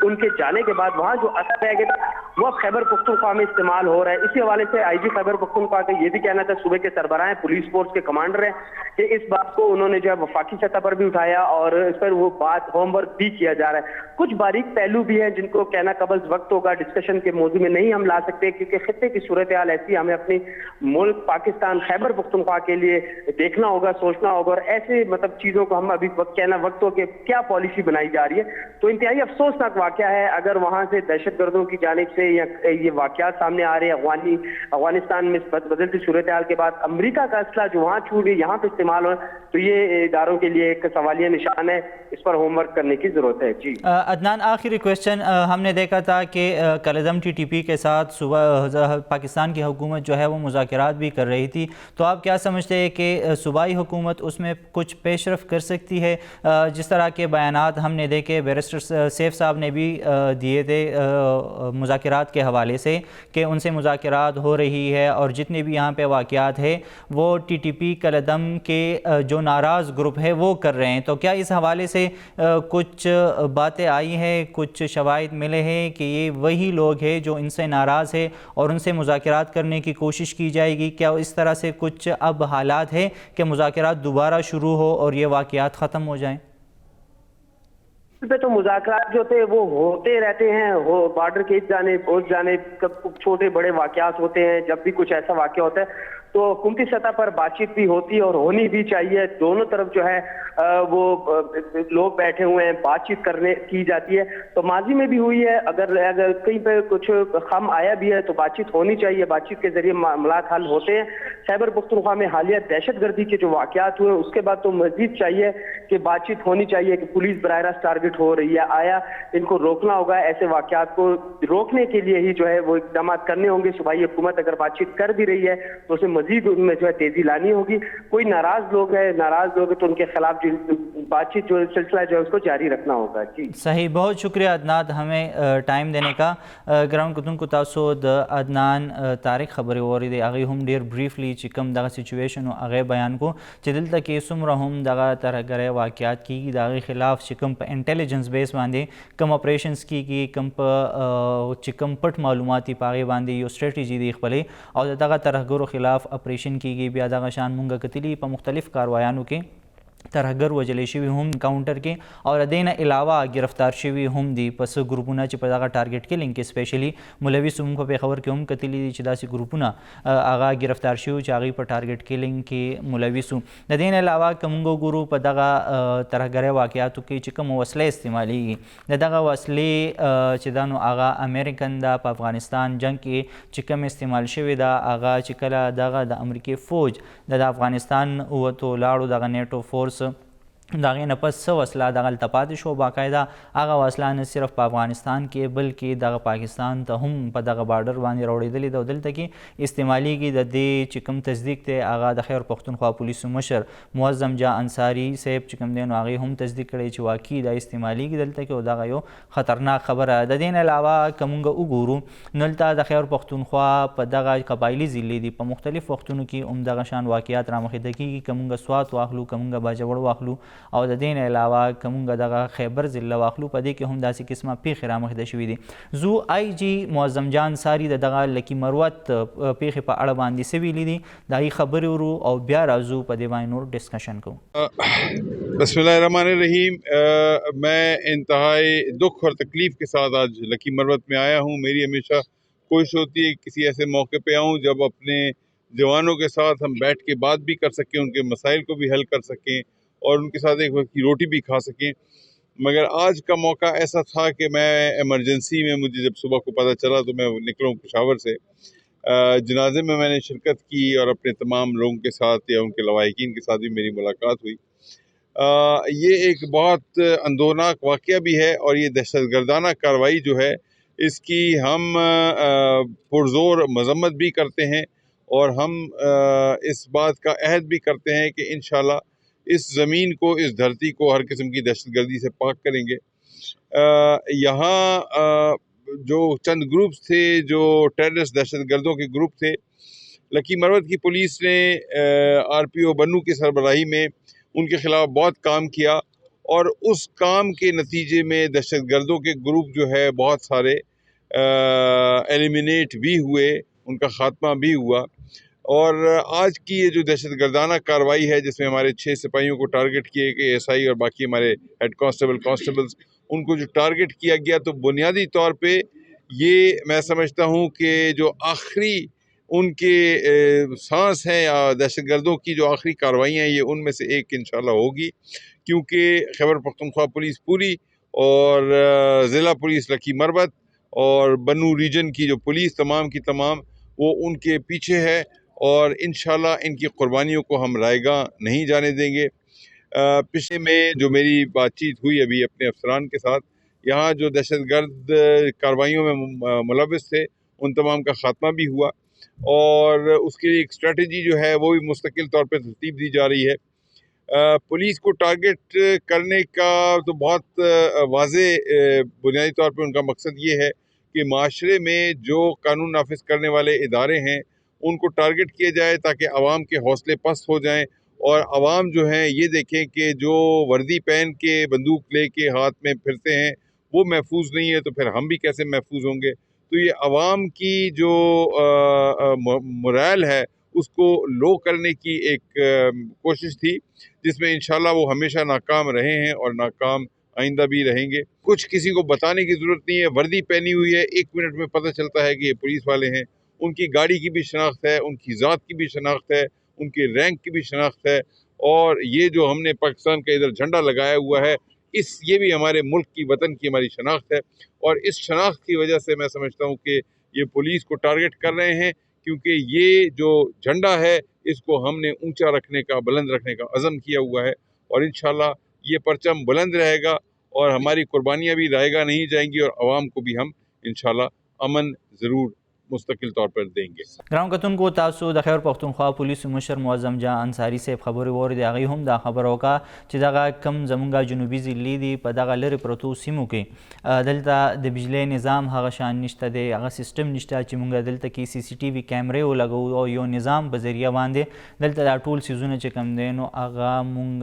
उनके जाने के बाद वहाँ जो असर रह गया वो अब खैबर पख्तूनख्वा में इस्तेमाल हो रहा है। इसी हवाले से आईजी खैबर पख्तूनख्वा का ये भी कहना था, सूबे के सरबराह पुलिस फोर्स के कमांडर हैं, कि इस बात को उन्होंने जो है वफाकी सतह पर भी उठाया और इस पर वो बात होमवर्क भी किया जा रहा है। कुछ बारीक पहलू भी हैं जिनको कहना कबल वक्त होगा, डिस्कशन के मौजू में नहीं हम ला सकते क्योंकि खित्ते की सूरत हाल ऐसी, हमें अपनी मुल्क पाकिस्तान खैबर पख्तूनख्वा के लिए देखना होगा, सोचना होगा और ऐसे मतलब चीजों को हम अभी कहना वक्त हो कि क्या पॉलिसी बनाई जा रही है। तो इंतहाई अफसोसनाक वाकया है अगर वहां से दहशतगर्दों की जानिब से या ये वाकयात सामने आ रहे हैं अफगानिस्तान में बदलती सूरत हाल के बाद अमेरिका का असला जो वहाँ छूट गई यहाँ पे इस्तेमाल हो, तो ये इदारों के लिए एक सवालिया निशान है, इस पर होमवर्क करने की जरूरत है। जी अदनान, अदनान, आखिरी क्वेश्चन, हमने देखा था कि कलदम TTP के साथ सुबह पाकिस्तान की हुकूमत जो है वो मुज़ाकरात भी कर रही थी, तो आप क्या समझते हैं कि सूबाई हुकूमत उसमें कुछ पेशरफ कर सकती है? जिस तरह के बयानात हमने देखे, बैरिस्टर सैफ साहब ने भी दिए थे मुज़ाकरात के हवाले से कि उनसे मुज़ाकरात हो रही है और जितने भी यहाँ पे वाक़यात है वो TTP कलदम के जो नाराज़ ग्रुप है वो कर रहे हैं। तो क्या इस हवाले से कुछ बातें आई हैं, कुछ शवाहिद मिले हैं कि ये वही लोग हैं जो इनसे नाराज़ है और उनसे मुज़ाकरात करने की कोशिश की जाएगी? क्या इस तरह से कुछ अब हालात है कि मुज़ाकरात दोबारा शुरू हो और ये वाक़यात ख़त्म हो जाएं? पे तो मुज़ाकरात जो थे वो होते रहते हैं, वो बॉर्डर के इस जानिब उस जानिब छोटे बड़े वाक़यात होते हैं। जब भी कुछ ऐसा वाक़या होता है तो हुकूमती सतह पर बातचीत भी होती है और होनी भी चाहिए। दोनों तरफ जो है वो लोग बैठे हुए हैं, बातचीत करने की जाती है। तो माजी में भी हुई है, अगर कहीं पे कुछ खम आया भी है तो बातचीत होनी चाहिए, बातचीत के जरिए मामला हल होते हैं। खैबर पख्तूनख्वा में हालिया दहशतगर्दी के जो वाक़यात हुए उसके बाद तो मजीद चाहिए कि बातचीत होनी चाहिए कि पुलिस बराह रास्त टारगेट हो रही है, आया इनको रोकना होगा। ऐसे वाक़यात को रोकने के लिए ही जो है वो इक़दाम करने होंगे। सूबाई हुकूमत अगर बातचीत कर भी रही है तो उसे मजीद उनमें जो है तेजी लानी होगी। कोई नाराज लोग है तो उनके खिलाफ बातचीत जो सिलसिला जो है उसको जारी रखना होगा। जी सही, बहुत शुक्रिया अदनान हमें टाइम देने का। ग्राउंड कुतुन को तासोद अदनान तारिक खबर और आगे हम डेर ब्रीफली चिकम दगा सिचुएशन और आगे बयान को चिदिल तक सुमर हम दगा तरह गरे वाक़यात की दागे खिलाफ चिकम पर इंटेलिजेंस बेस बांधे कम ऑपरेशंस की कम पर चिकम पट मालूमाती पागे बांधे यो स्ट्रेटजी देख पले और दगा तरह गरो खिलाफ ऑपरेशन की गई भी दगा शान मुंगा कतली पर मुख्तलिफ कार्रवायानों के तरहगर वजले शिवी हम काउंटर के और अदेना अलावा गिरफ्तार शिवी हम दी पस ग्रुपुना च पदागा टारगेट के लिंक स्पेशली मुलवी सुम को पेखबर के हम कतली चिदासी ग्रुपुना आगा गिरफ्तार शिव चागी पर टारगेट के लिंक के मुलवी सुम अदेना अलावा कमुंगो गुरु पदागा तरहगर वाक़यात के चिकम वसले इस्तेमाली दगा वसले चिदानो आगा अमेरिकन दा अफगानिस्तान जंग के चिकम इस्तेमाल शिवी दा आगा चिकला दगा द अमरीकी फ़ौज दा अफगानिस्तान वो तो लाड़ो दगा नेटो फोर्स दागे नपस वसला दगल तपात शो बाकायदा आगा वसला न सिर्फ अफगानिस्तान के बल्कि दगा पाकिस्तान त हम प दगा बॉर्डर बानी रोड़ेदली दल तक इस्तेमाली की दे चिकम तस्दीक ते आगा द खैबर पख्तूनख्वा पुलिस मशर मुअज़्ज़म जा अंसारी सेब चिकम देन आगे हम तस्दीक करे च वाकई द इस्तेमाली की दल तक दागा यो खतरनाक खबर है। दिन अलावा कमुंगा उगुरु नलता द खैबर पख्तूनख्वा प दगा कबायली ज़िले दी प मुख्तलिफ वक्तों की उमदा शान वाक़यात रामखदगी की कमुंगा स्वात वाखलू कमुंगा बाजवड़ वाखलू और दिन अलावा कमुंगा दगा खैबर ज़िला वाखलू पदे के हम दासी किस्मा पेख रामखद शुवी दी जू IG मुअज़्ज़म जान सारी दगा लकी मरवत पेख पर अड़ बांधी से भी ली दी दाई खबर उरू और ब्या राजू पदे वाइनूर डिस्कशन को। बिस्मिल्लाहिर्रहमानिर्रहीम। मैं इंतहाई दुख और तकलीफ़ के साथ आज लकी मरवत में आया हूँ। मेरी हमेशा कोशिश होती है किसी ऐसे मौके पे आऊँ जब अपने जवानों के साथ हम बैठ के बात भी कर सकें, उनके मसाइल को भी हल कर सकें और उनके साथ एक वक्त की रोटी भी खा सकें। मगर आज का मौका ऐसा था कि मैं इमरजेंसी में, मुझे जब सुबह को पता चला तो मैं निकला पेशावर से। जनाजे में मैंने शिरकत की और अपने तमाम लोगों के साथ या उनके लवाहिकीन के साथ भी मेरी मुलाकात हुई। ये एक बहुत अंदोनाक वाक़या भी है और ये दहशतगर्दाना कार्रवाई जो है इसकी हम पुरज़ोर मज़म्मत भी करते हैं और हम इस बात का अहद भी करते हैं कि इंशाअल्लाह इस ज़मीन को, इस धरती को हर किस्म की दहशतगर्दी से पाक करेंगे। यहाँ जो चंद ग्रुप्स थे, जो टेररिस्ट दहशतगर्दों के ग्रुप थे, लकी मरवत की पुलिस ने RPO बन्नू की सरबराही में उनके ख़िलाफ़ बहुत काम किया और उस काम के नतीजे में दहशतगर्दों के ग्रुप जो है बहुत सारे एलिमिनेट भी हुए, उनका ख़ात्मा भी हुआ। और आज की ये जो दहशतगर्दाना कार्रवाई है जिसमें हमारे 6 सिपाहियों को टारगेट किए गए, SI और बाकी हमारे हेड कांस्टेबल्स उनको जो टारगेट किया गया, तो बुनियादी तौर पे ये मैं समझता हूँ कि जो आखिरी उनके सांस हैं या दहशतगर्दों की जो आखिरी कार्रवाइयाँ हैं ये उनमें से एक इंशाल्लाह होगी, क्योंकि खैबर पख्तूनख्वा पुलिस पूरी और ज़िला पुलिस लकी मरवत और बन्नू रीजन की जो पुलिस तमाम की तमाम वो उनके पीछे है और इंशाल्लाह इनकी कुर्बानियों को हम रायगा नहीं जाने देंगे। पिछले में जो मेरी बातचीत हुई अभी अपने अफसरान के साथ, यहाँ जो दहशतगर्द कार्रवाइयों में मुलविस थे उन तमाम का ख़ात्मा भी हुआ और उसके लिए एक स्ट्रेटजी जो है वो भी मुस्तकिल तौर पर तरतीब दी जा रही है। पुलिस को टारगेट करने का तो बहुत वाज़े बुनियादी तौर पर उनका मकसद ये है कि माशरे में जो कानून नाफिज करने वाले इदारे हैं उनको टारगेट किया जाए ताकि आवाम के हौसले पस्त हो जाएं और आवाम जो है ये देखें कि जो वर्दी पहन के बंदूक लेके हाथ में फिरते हैं वो महफूज नहीं है तो फिर हम भी कैसे महफूज होंगे। तो ये आवाम की जो मोरल है उसको लो करने की एक कोशिश थी जिसमें इंशाल्लाह वो हमेशा नाकाम रहे हैं और नाकाम आइंदा भी रहेंगे। कुछ किसी को बताने की ज़रूरत नहीं है, वर्दी पहनी हुई है, 1 मिनट में पता चलता है कि ये पुलिस वाले हैं। उनकी गाड़ी की भी शनाख्त है, उनकी ज़ात की भी शनाख्त है, उनके रैंक की भी शनाख्त है और ये जो हमने पाकिस्तान का इधर झंडा लगाया हुआ है ये भी हमारे मुल्क की वतन की हमारी शनाख्त है और इस शनाख्त की वजह से मैं समझता हूँ कि ये पुलिस को टारगेट कर रहे हैं क्योंकि ये जो झंडा है इसको हमने ऊंचा रखने का, बुलंद रखने का अज़म किया हुआ है और इंशाल्लाह ये परचम बुलंद रहेगा और हमारी कुर्बानियाँ भी रायगा नहीं जाएंगी और आवाम को भी हम इंशाल्लाह अमन ज़रूर मुस्तकिल तौर पर देंगे। ګران کتونکو تاسو د خیبر پښتونخوا پولیسو مشر معظم جان انصاري صاحب خبرې واورېدې. هغوی هم دا خبره وکړه چې دغه کم زمونږ جنوبي ضلعې دي په دغه لرې پرتو سیمو کې دلته د بجلی نظام هغه شان نشته دی، هغه سیستم نشته چې مونږ دلته کې سی سی ټي وي کیمرې ولګوو او یو نظام په ذریعه باندې دلته دا ټول څیزونه چې کوم دی نو هغه مونږ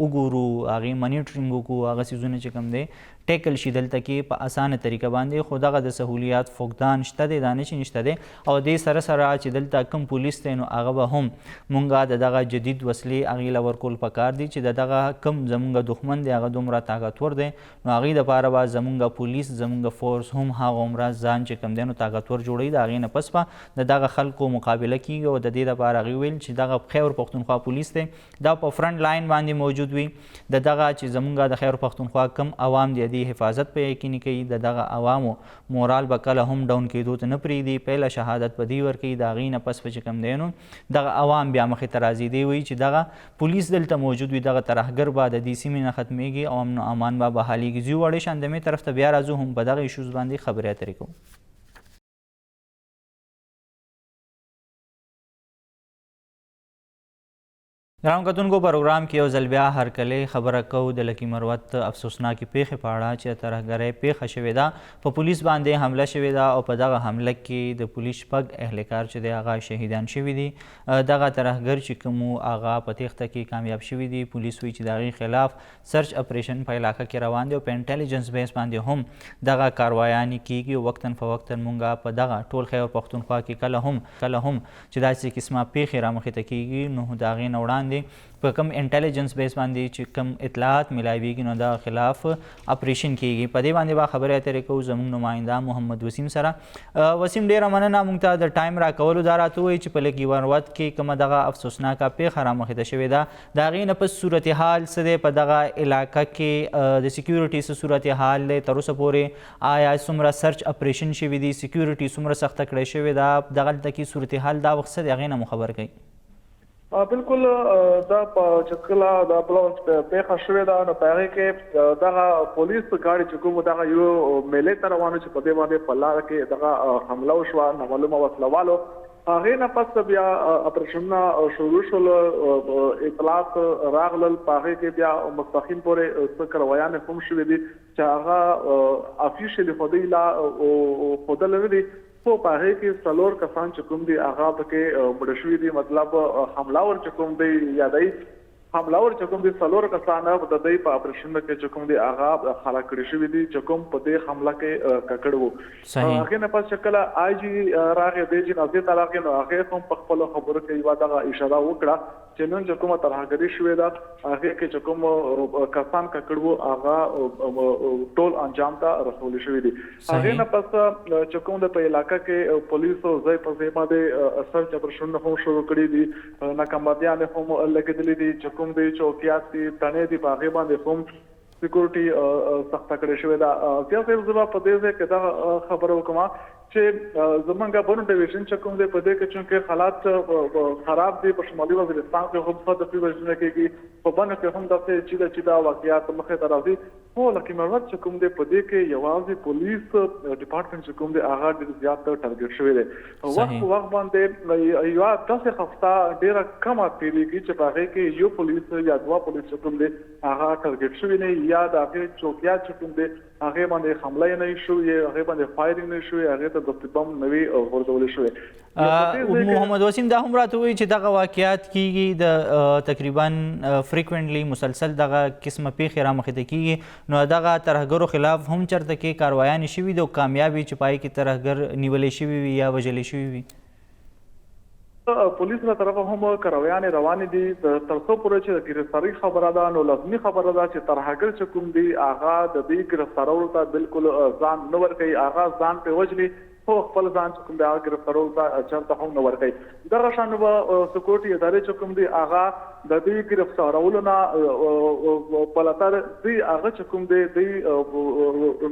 وګورو، هغې منیټرینګ وکړو، هغه څیزونه چې کوم دی ټیکل شي دلته کې په اسانه طریقه باندې. خو دغه د سهولیات فقدان شته دی، دا نه چې نشته دی او دې سره سره چې دلته کم پولیس دی نو هغه به هم مونږ د دغه جدید وسلې هغې له ورکول پکار دي چې د دغه کم زمونږ دښمن دی هغه دومره طاقتور دی نو هغې دپاره به زمونږ پولیس زمونږ فورس هم هغه عمره ځان چې کوم دی نو طاقتور جوړوي. د هغې نه پس به د دغه خلکو مقابله کیږي او د دې دپاره هغې ویل چې دغه خیبر پښتونخوا پولیس دی دا په فرنټ لاین باندې موجود وي، د دغه چې زمونږ د خیبر پښتونخوا کم عوام دی حفاظت په یقیني کوي، د دغه عوامو مورال به کله هم ډاون کېدو ته نه پرېږدي، پهله شهادت به دوی ورکوي، د هغې نه پس به چې کوم دی نو دغه عوام بیا مخې ته راځي. دی وایي چې دغه پولیس دلته موجود وي، دغه ترهګر به د دې سیمې نه ختمېږي او امن و امان به بحالېږي. زه وړې شاندمې طرف ته بیا راځو، هم په دغه ایشوز باندې خبرې اترې کوو. ګران کتونکو پروګرام کې یو ځل بیا هرکلی خبره کوو د لکي مروت افسوسناکې پیښې په اړه چې ترهګرۍ پیښه شوې ده، په پولیس باندې حمله شوې ده او په دغه حمله کې د پولیس شپږ اهلکار چې دی هغه شهیدان شوي دي. دغه ترهګر چې کوم هغه په تیښته کې کامیاب شوي دي. پولیس وایي چې د هغې خلاف سرچ اپریشن په علاقه کې روان دی او په انټیلیجنس بیس باندې هم دغه کاروایانې کیږي او وقتاً فوقتاً مونږ په دغه ټول خیبر پښتونخوا کې کله هم چې داسې قسمه پیښې رامخې ته کیږي نو د هغې نه وړاندې په کم انټیلیجنس بیس باندې چې کم اطلاعات ملاویږي نو دا خلاف اپریشن کیږي. په دې باندې به خبرې اترې کوو زموږ نماینده محمد وسیم سره. وسیم ډېره مننه موږ ته د ټایم راکولو. دا راته ووایي چې په لکي مروت کې کومه دغه افسوسناکه پیښه رامخې ته شوې ده، د هغې نه پس صورتحال څه دی په دغه علاقه کې، د سیکیورټي څه صورتحال دی تر اوسه پورې، آیا څومره سرچ اپریشن شوي دي، سیکیورټي څومره سخته کړې شوې ده، دغلته کې صورتحال دا وخت څه دی هغې نه مو خبر کوي. بالکل دا چې کله دا پیښه شوې ده نو په هغې کې دغه پولیس ګاډي چې کوم دغه یو میلې ته روانو چې په دې باندې په لاره کې دغه حمله وشوه نامعلومه وسلوالو. هغې نه پس بیا اپریشنونه شروع شول، اطلاعات راغلل، په هغې کې بیا مستقیم پورې څه کاروایانې هم شوې دي چې هغه افیشیلي خو دوی لا ښودلی نه دي. خو په هغې کې څلور کسان چې کوم دي هغه پکې مړه شوي دي، مطلب حملاور چې کوم دی یادوي حملاور چې کوم دي څلور کسان د دوی په اپریشن کې چې کوم دي هغه خلاص کړي شوي دي چې کوم په دې حمله کې ککړ وو. هغې نه پس چې کله آی جي راغی دی جنازې ته راغی نو هغې هم په خپلو خبرو کې یوه دغه اشاره وکړه چې نن چې کومه ترهګري شوې ده هغې کې چې کوم کسان ککړ وو هغه ټول انجام ته رسولي شوي دي. هغې نه پس چې کوم د په علاقه کې پولیسو ځای په ځای باندې سرچ اپریشنونه هم شروع کړي دي، ناکامبادیانې هم لګېدلي دي، چې کوم دی چوکیات دي تڼې دي په هغې باندې هم سیکورټي سخته کړې شوې ده. سیاسي زه به په دې ځای کې دا خبره وکړم چې زمونږ بنو ډیویژن چې کوم دی په دې کې چونکې حالات خراب دي په شمالي وزیرستان کې هم څه د پیوژنه کېږي په بنو کې هم داسې چې دا واقعیات مخې ته راځي خو لکه مروت چې کوم دی په دې کې یوازې پولیس ډپارټمنټ چې کوم دی هغه ډېر زیات ټارګټ شوی دی وخت باندې یو داسې هفته ډېره کمه تېرېږي چې په هغې کې یو پولیس یا دوه پولیس چې کوم دی هغه ټارګټ شوي نه یا د هغې چوکیات چې کوم دی هغې باندې حمله یې نه شوې هغې باندې فایرینګ نه شوې هغې ته د بم نه وي غورځولې شوې. محمد وسیم دا هم راته وایي چې دغه واقعیات کیږي د تقریبا فریکوینټلی مسلسل دغه قسمه پیښې رامخې ته کیږي نو دغه ترهګرو خلاف هم چېرته کې کاروایانې شوي دي او کامیاب وي چې پای کې ترهګر نیولی شوي وي یا وژلی شوي وي؟ پولیس له طرفه هم کارویانې روانې دي تر څو پورې چې د ګرفتارۍ خبره ده نو لازمي خبره ده چې ترهګر چې کوم دی هغه د دې ګرفتارولو ته بالکل ځان نه ورکوي هغه ځان پرې وژني خو خپل ځان چې کوم دی هغه ګرفتارولو ته چېرته هم نه ورکوي. دغه شان به سکیورټي ادارې چې کوم دی هغه د دې ګرفتارولو نه پلتر دوی هغه چې کوم دی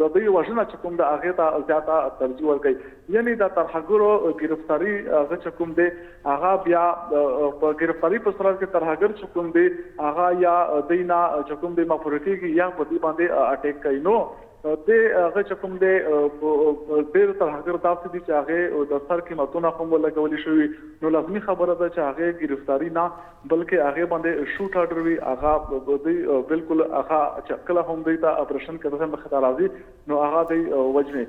د دوی وژنه چې کوم دی هغې ته زیاته ترجیح ورکوي یعنې د ترهګرو ګرفتاري هغه چې کوم دی هغه بیا په ګرفتاري په صورت کې ترهګر چې کوم دی هغه یا دوی نه چې کوم دی مفروض کېږي یا په دې باندې اټیک کوي نو د هغه چې کوم دی ډېر ترهګر داسې دي چې هغې د سر قیمتونه هم ولګولي شوي نو لازمي خبره ده چې هغې ګرفتاري نه بلکې هغې باندې شوټ آرډر وي هغه دوی بالکل هغه چې کله هم دوی ته اپریشن کې دغه مخې ته راځي نو هغه دوی وژني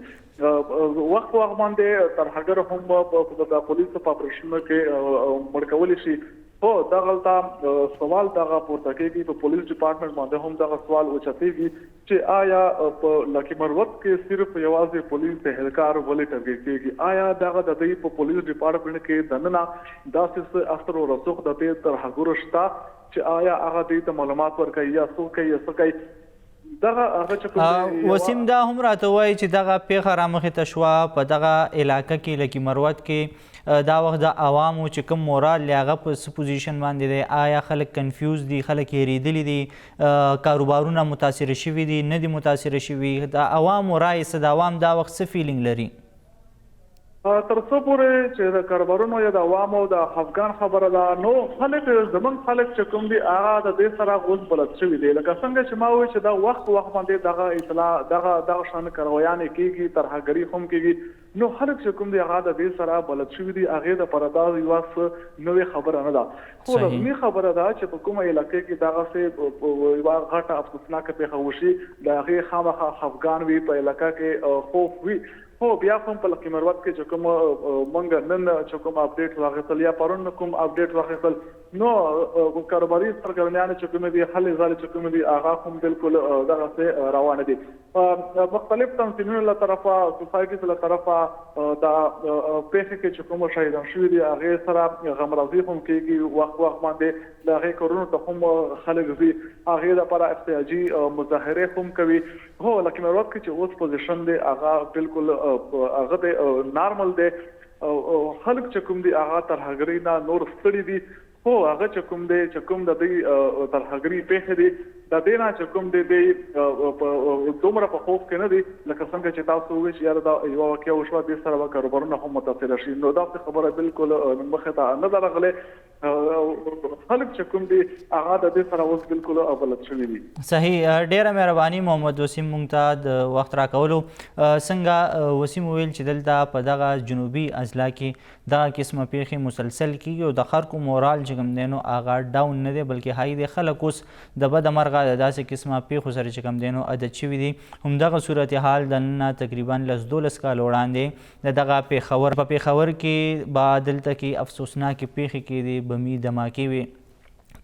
وخت باندې ترهګر هم د پولیسو په اپریشنونو کې مړ کولی شي خو دغلته سوال دغه پورته کېږي په پولیس ډپارټمنټ باندې هم دغه سوال اوچتېږي چې آیا په لکي مروت کې صرف یوازې پولیس اهلکار ولې ټارګټ کېږي آیا دغه د دوی په پولیس ډپارټمنټ کې دننه داسې اثر او رسوخ د دې ترهګرو شته چې آیا هغه دوی ته معلومات ورکوي یا څوک کوي یا څه کوي وسیم دا هم راته وایي چې دغه پیښه رامخې ته شوه په دغه علاقه کې لکي مروت کې دا وخت د عوامو چې کوم مورال دی هغه په څه پوزیشن باندې دی آیا خلک کنفیوز دي خلک هېرېدلي دي کاروبارونه متاثره شوي دي نه دي متاثره شوي د عوامو رایې څه د عوام دا وخت څه فیلینګ لري؟ تر څو پورې چې د کاروبارونو یا د عوامو د افغان خبره ده نو خلک زمونږ خلک چې کوم دي هغه د دې سره اوس بلد شوي دي لکه څنګه چې ما وایي چې دا وخت باندې دغه اطلاع دغه شان کارویانې کېږي ترهګري هم کېږي نو خلک چې کوم دي هغه د دې سره بلد شوي دي هغې دپاره دا یوه نوې خبره نه ده خو رسمي خبره ده چې په کومه علاقې کې دغسې یوه غټه افسوسناکه پیښه وشي د هغې خامخا خفګان وي په علاقه کې خوف وي خو بیا هم په لکي مروت کې چې کوم مونږ نن چې کوم اپډیټ واخیستل یا پرون کوم اپډیټ واخیستل نو کاروباري سرګرمیان چې کوم دي هلې ځلې چې کوم دي هغه هم بالکل دغسې روانه دي مختلف تنظیمونو له طرفه سوسایټي له طرفه د پیښې کې چې کوم شهیدان شوي دي هغې سره غمرازي هم کېږي وخت باندې د هغې کورونو ته هم خلک ځي هغې دپاره احتیاجي مظاهرې هم کوي هو لکي مروت کې چې اوس پوزیشن دی هغه بالکل هغه دی نارمل دی خلک چې کوم دي هغه ترهګرۍ نه نور ستړي دي خو هغه چې کوم دی چې کوم د دوی ترهګري پیښې دي د دې نه چې کوم دی دی دومره په خوف کې نه دي لکه څنګه چې تاسو ووایئ چې یاره دا یوه واقعه وشوه دې سره به کاروبارونه هم متاثره شي نو داسې خبره بالکل مخې ته نه ده راغلې خلک چې کوم دي هغه د دې سره اوس بالکل بلد شوي دي. صحیح ډېره مهرباني محمد وسیم مونږ ته د وخت راکولو څنګه وسیم وویل چې دلته په دغه جنوبي اضلاع کې دغه قسمه پیښې مسلسل کېږي او د خلکو مورال چې کوم دی نو هغه ډاون نه دی بلکې های دی خلک اوس د بده مرغه د داسې قسمه پیښو سره چې کوم دی نو عادت شوي دي همدغه صورتحال د نن تقریبا 10-12 کال وړاندې د دغه پیښور په پیښور کې به دلته کې افسوسناکې پیښې کېدې بمي دماکې وې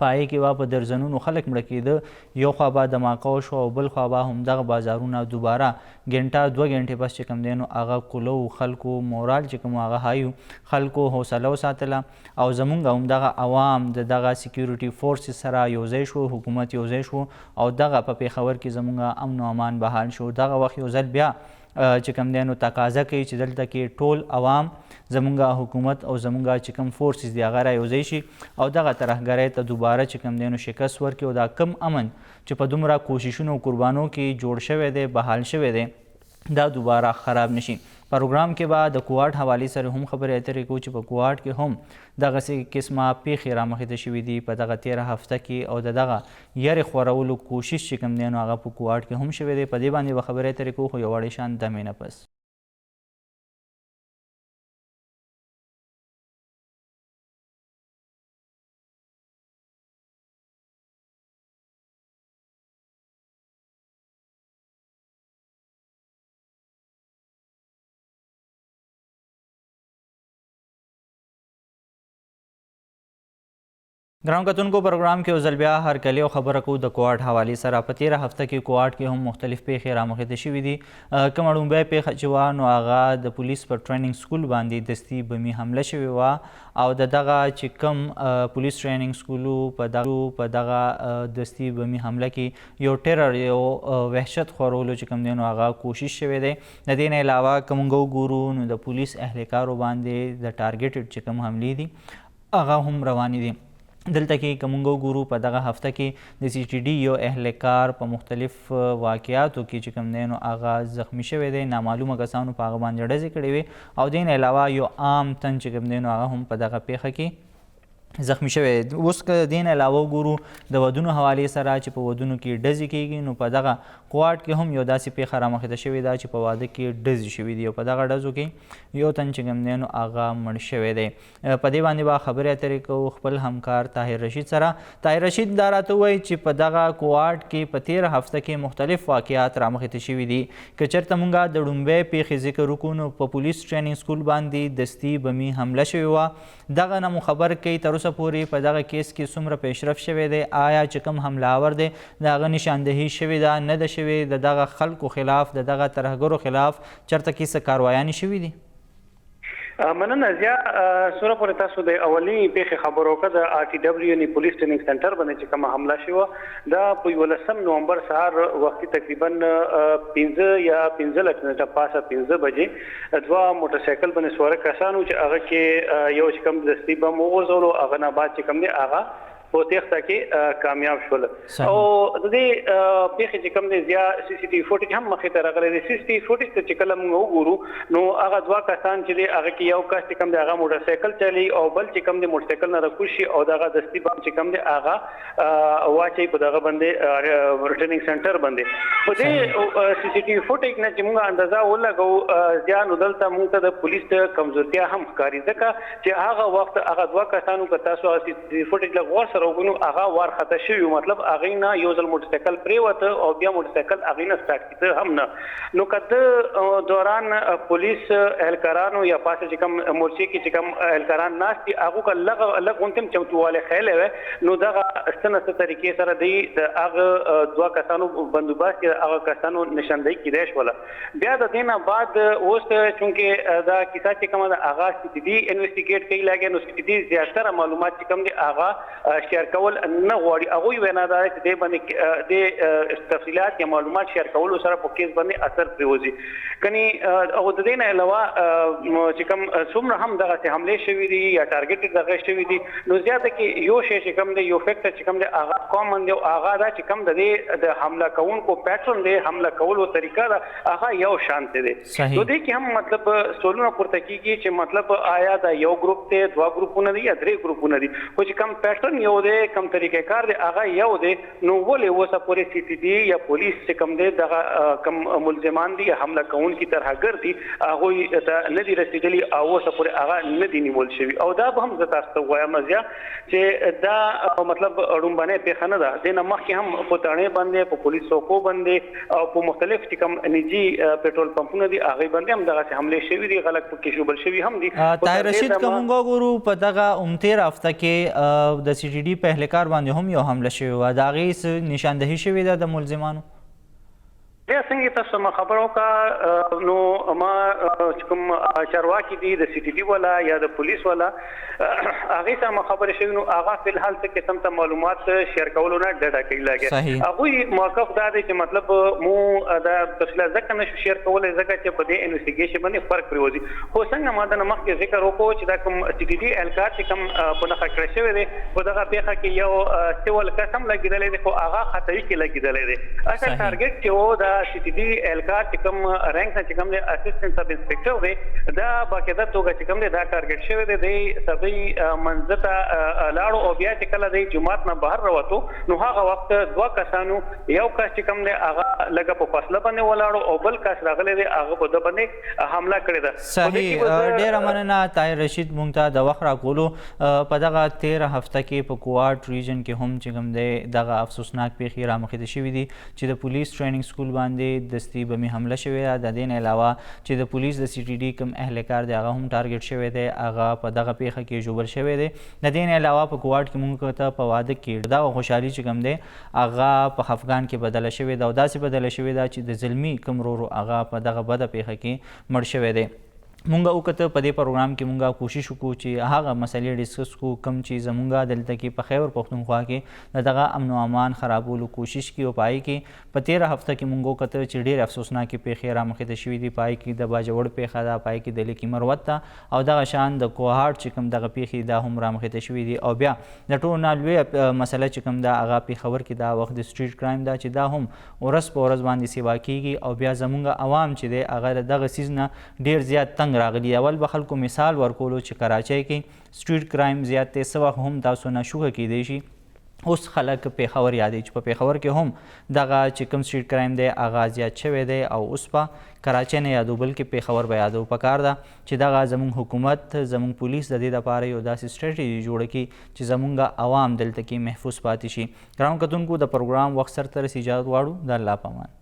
پای کې به په درځنونو خلک مړه کېده یو خوا به دماکه وشوه او بل خوا به همدغه بازارونه دوباره ګنټه 2 ګنټې پس چې کوم دی نو هغه کولو خلکو مورال چې کوم هغه هایو خلکو حوصله وساتله او زمونږ همدغه عوام د دغه سکیورټي فورسز سره یوځای شو حکومت یوځای شو او دغه په پیښور کې زمونږ امن و امان بحال شو دغه وخت یو ځل بیا چې کوم دی نو تقاضا کوي چې دلته کې ټول عوام زمونږ حکومت او زمونږ چې کوم فورسز دي هغه رایوځای شي او دغه ترهګرۍ ته دوباره چې کوم دی نو شکست ورکړي او دا کم امن چې په دومره کوششونو قربانو کې جوړ شوی دی بحال شوی دی دا دوباره خراب نشي. پروګرام کې به د کوواټ حوالې سره هم خبرې اترې کوو چې په کوواټ کې هم دغسې قسمه پیښې رامخې ته شوي دي په دغه تېره هفته کې او د دغه یارې خورولو کوشش چې کوم دی نو هغه په کوواټ کې هم شوی دی. په دې باندې به خبرې اترې کوو خو یو وړې شان دمې نه پس. ګران کتونکو پروګرام کې یو ځل بیا هرکلی او خبره کوو د کوواټ حوالې سره. په تېره هفته کې کوواټ کې هم مختلف پیښې رامخې ته شوي دي. کومه لومبۍ پیښه چې وه نو هغه د پولیس پر ټریننګ سکول باندې دستي بمي حمله شوې وه او د دغه چې کوم پولیس ټریننګ سکولو په دغه دستي بمي حمله کې یو ټیرر یو وحشت خورولو چې کوم دی نو هغه کوشش شوی دی. د دې نه علاوه که موږ وګورو نو د پولیس اهلکارو باندې د ټارګېټډ چې کوم حملې دي هغه هم روانې دي. دلته کې که موږ وګورو په دغه هفته کې د سی ټي ډي یو اهلکار په مختلف واقعاتو کې چې کوم دی نو هغه زخمی شوی دی. نامعلومه کسانو په هغه باندې ډزې کړې وې او دې نه علاوه یو عام تن چې کوم دی نو هغه هم په دغه پیښه کې زخمی شوی. اوس که دې نه علاوه وګورو د ودونو حوالې سره چې په ودونو کې ډزې کېږي نو په دغه کوواټ کې هم یو داسې پیښه رامخې ته شوې ده چې په واده کې ډزې شوي دي او په دغه ډزو کې یو تن چې کوم دی نو هغه مړ شوی دی. په دې باندې به خبرې اترې کوو خپل همکار طاهر رشید سره. طاهر رشید دا راته ووایي چې په دغه کوواټ کې په تېره هفته کې مختلف واقعات رامخې ته شوي دي. که چېرته موږ د لومبۍ پیښې ذکر وکړو نو په پولیس ټریننګ سکول باندې دستي بمي حمله شوې وه. دغه نه مو خبر کوي تر اوسه پورې په دغه کیس کې څومره پیشرفت شوی دی؟ آیا چې کوم حملاور دی د هغه نشاندهي شوې ده نه ده شوې؟ د دغه خلکو خلاف د دغه ترهګرو خلاف چېرته کې څه کاروایانې شوي دي؟ مننه ضیا. سوره پورې تاسو د اولنۍ پیښې خبرو وکړه د آر ټي ډبلیو یعنې پولیس ټریننګ سنټر باندې چې کومه حمله شوه دا په 11 نومبر سهار وختي تقریبا 15 یا 15 منټه پاسه 15 بجې دوه موټرسایکل باندې سواره کسانو چې هغه کې یو چې کوم دستي بم وغورځولو هغه نه بعد چې کوم دی هغه په تېښته کې کامیاب شول او د دې پیښې چې کوم دی ضیا سی سی ټي وي فوټیج هم مخې ته راغلی دی. سی سی ټي وي فوټیج ته چې کله موږ وګورو نو هغه دوه کسان چې دی هغه کې یو کس چې کوم دی هغه موټرسایکل چلی او بل چې کوم دی موټرسایکل نه راکوز شي او دغه دستي بم چې کوم دی هغه واچوي په دغه باندې ټریننګ سنټر باندې. په دې سی سی ټي وي فوټیج نه چې موږ اندازه ولګو ضیا نو دلته موږ ته د پولیس کمزورتیا هم ښکاري ځکه چې هغه وخت هغه دوه کسانو که تاسو سی سی ټي وي فوټیج له غور سره وګورو هغه وارخطا شوي مطلب هغې نه یو ځل موټرسایکل پرېوته او بیا موټرسایکل هغې نه سټارټ کېده هم نه. نو که د دوران پولیس اهلکارانو یا پاسه چې کوم مورچې کې چې کوم اهلکاران ناست دي هغو که لږ غونته هم چمتووالی ښیلی وی نو دغه څه نه څه طریقې سره دی د هغه دوه کسانو بندوبست کې هغه کسانو نشاندهي کېدی شوله. بیا د دې نه بعد اوس چونکې دا کیسه چې کومه ده هغه سی ټي ډي انویسټیګیټ کوي لګیا نو سی ټي ډي زیاتره معلومات چې کوم دي هغه شیر کول نه غواړي. هغوی وینا دا چې دې باندې د تفصیلات یا معلومات شیر کولو سره په کیس باندې اثر پرېوځي کني او د دې نه علاوه چې کوم څومره هم دغسې حملې شوي دي یا ټارګېټ دغه شوي دي نو زیاته کې یو شی چې کوم دی یو فیکټر چې کوم دی هغه کامن دی او هغه دا چې کوم د دې د حمله کوونکو پیټرن دی حمله کولو طریقه ده هغه یو شانته دی. نو دې کې هم مطلب سوالونه پورته کېږي چې مطلب آیا دا یو ګروپ دی دوه ګروپونه دي یا درې ګروپونه دي خو چې کوم پیټرن یو دی کوم طریقې کار دی هغه یو دی نو ولې اوسه پورې سی ټي ډي یا پولیس چې کوم دی دغه کوم ملزمان دي یا حمله کوونکي ترهګر دي هغوی ته نه دي رسېدلي او اوسه پورې هغه نه دي نیول شوي او دا به هم زه تاسو ته ووایم ضیا چې دا مطلب لومبنۍ پیښه نه ده. دې نه مخکې هم په تڼۍ باندې په پولیس څوکو باندې او په مختلف چې کوم نجي پېټرول پمپونه دي هغې باندې هم دغسې حملې شوي دي خلک پکې ژوبل شوي هم دي. طاهر رشید که موږ وګورو په دغه تېره هفته کې د سی ټي ډي په اهلکار باندې هم یو حمله شوې وه د هغې څه نشاندهي شوې ده د ملزمانو؟ بیا څنګه تاسو ما خبر وکړه نو ما چې کوم چارواکي دي د سی ټي ډي والا یا د پولیس والا هغې ته ما خبرې شوي نو هغه فلحال څه قسم ته معلومات شیر کولو نه ډډه کوي لګیا. هغوی موقف دا دی چې مطلب مو دا تفصیلات ځکه نشو شیر کولی ځکه چې په دې انویسټیګیشن باندې فرق پرېوځي. خو څنګه ما د نه مخکې ذکر وکړو چې دا کوم سی ټي ډي اهلکار چې کوم په نښه کړی شوی دی په دغه پیښه کې یو سیول کس هم لګېدلی دی خو هغه خطایي کې لګېدلی دی. اصل ټارګېټ چې و دا سی ټي ډي اهلکار چې کوم رینک نه چې کوم دی اسسټنټ سب انسپکټر دی دا باقاعده توګه چې کوم دی دا ټارګټ شوی دی د سبي منځ ته لاړو او بیا چې کله دی جماعت نه بهر راوتو نو هغه وخت دوه کسانو یو کس چې کوم دی هغه لږه په فاصله باندې ولاړو او بل کس راغلی دی هغه په ده باندې حمله کړې ده. صحیح، ډېره مننه طاهر رشید مونږ ته د وخت راکولو. په دغه 13 هفته کې په کوارټ ریجن کې هم چې کوم دی دغه افسوسناک پیښې رامخته شوي دي چې د پولیس ټریننګ سکول باندې دستي بمي حمله شوې ده. د دې نه علاوه چې د پولیس د سی ټي ډي کوم اهلکار دی هغه هم ټارګټ شوی دی، هغه په دغه پیښه کې ژوبل شوی دی. د دې نه علاوه په کوارټ کې مونږ ته په واده کې دا خوشحالي چې کوم دی هغه په خفګان کې بدله شوې ده او داسې بدله شوې ده چې د ظلمي کوم ورور هغه په دغه بده پیښه کې مړ شوی دی. مونږ وکړه په دې پروګرام کې مونږ کوشش وکړو چې هغه مسلې ډسکس کو کم چې زمونږ دلته کې په خیبر پښتونخوا کې دغه امن او امان خرابولو کوشش کی او پای کې په 13 هفته کې مونږ وکړه چې ډېر افسوسناکې پیښې رامخته شوي دي. پای کې د باجوړ پیښه ده، پای کې د لیکي مروت ده او دغه شان د کوهاټ چې کوم دغه پیښې دا هم رامخته شوي دي. او بیا د ټولو نه لویه مسله چې کوم ده هغه پېښور کې دا وخت د سټریټ کرایم ده چې دا هم ورځ په ورځ باندې سیوا کیږي او بیا زمونږ عوام چې دی هغه دغه څیز نه ډېر زیات تنګ راغلي. اول به خلکو مثال ورکولو چې کراچۍ کې سټریټ کرایم زیات دی، څه وخت هم تاسو ناشوکه کیدی شي. اوس خلک پېښور یادوي چې په پېښور کې هم دغه چې کوم سټریټ کرایم دی هغه زیات شوی دی او اوس په کراچۍ نه یادو بلکې پېښور به یادو. پکار ده چې دغه زموږ حکومت زموږ پولیس د دې دپاره یو داسې سټریټجي جوړه کړي چې زموږ عوام دلته کې محفوظ پاتې شي. ګرانو کتونکو د پروګرام وخت سرته رسي اجازه غواړو. د الله په امان.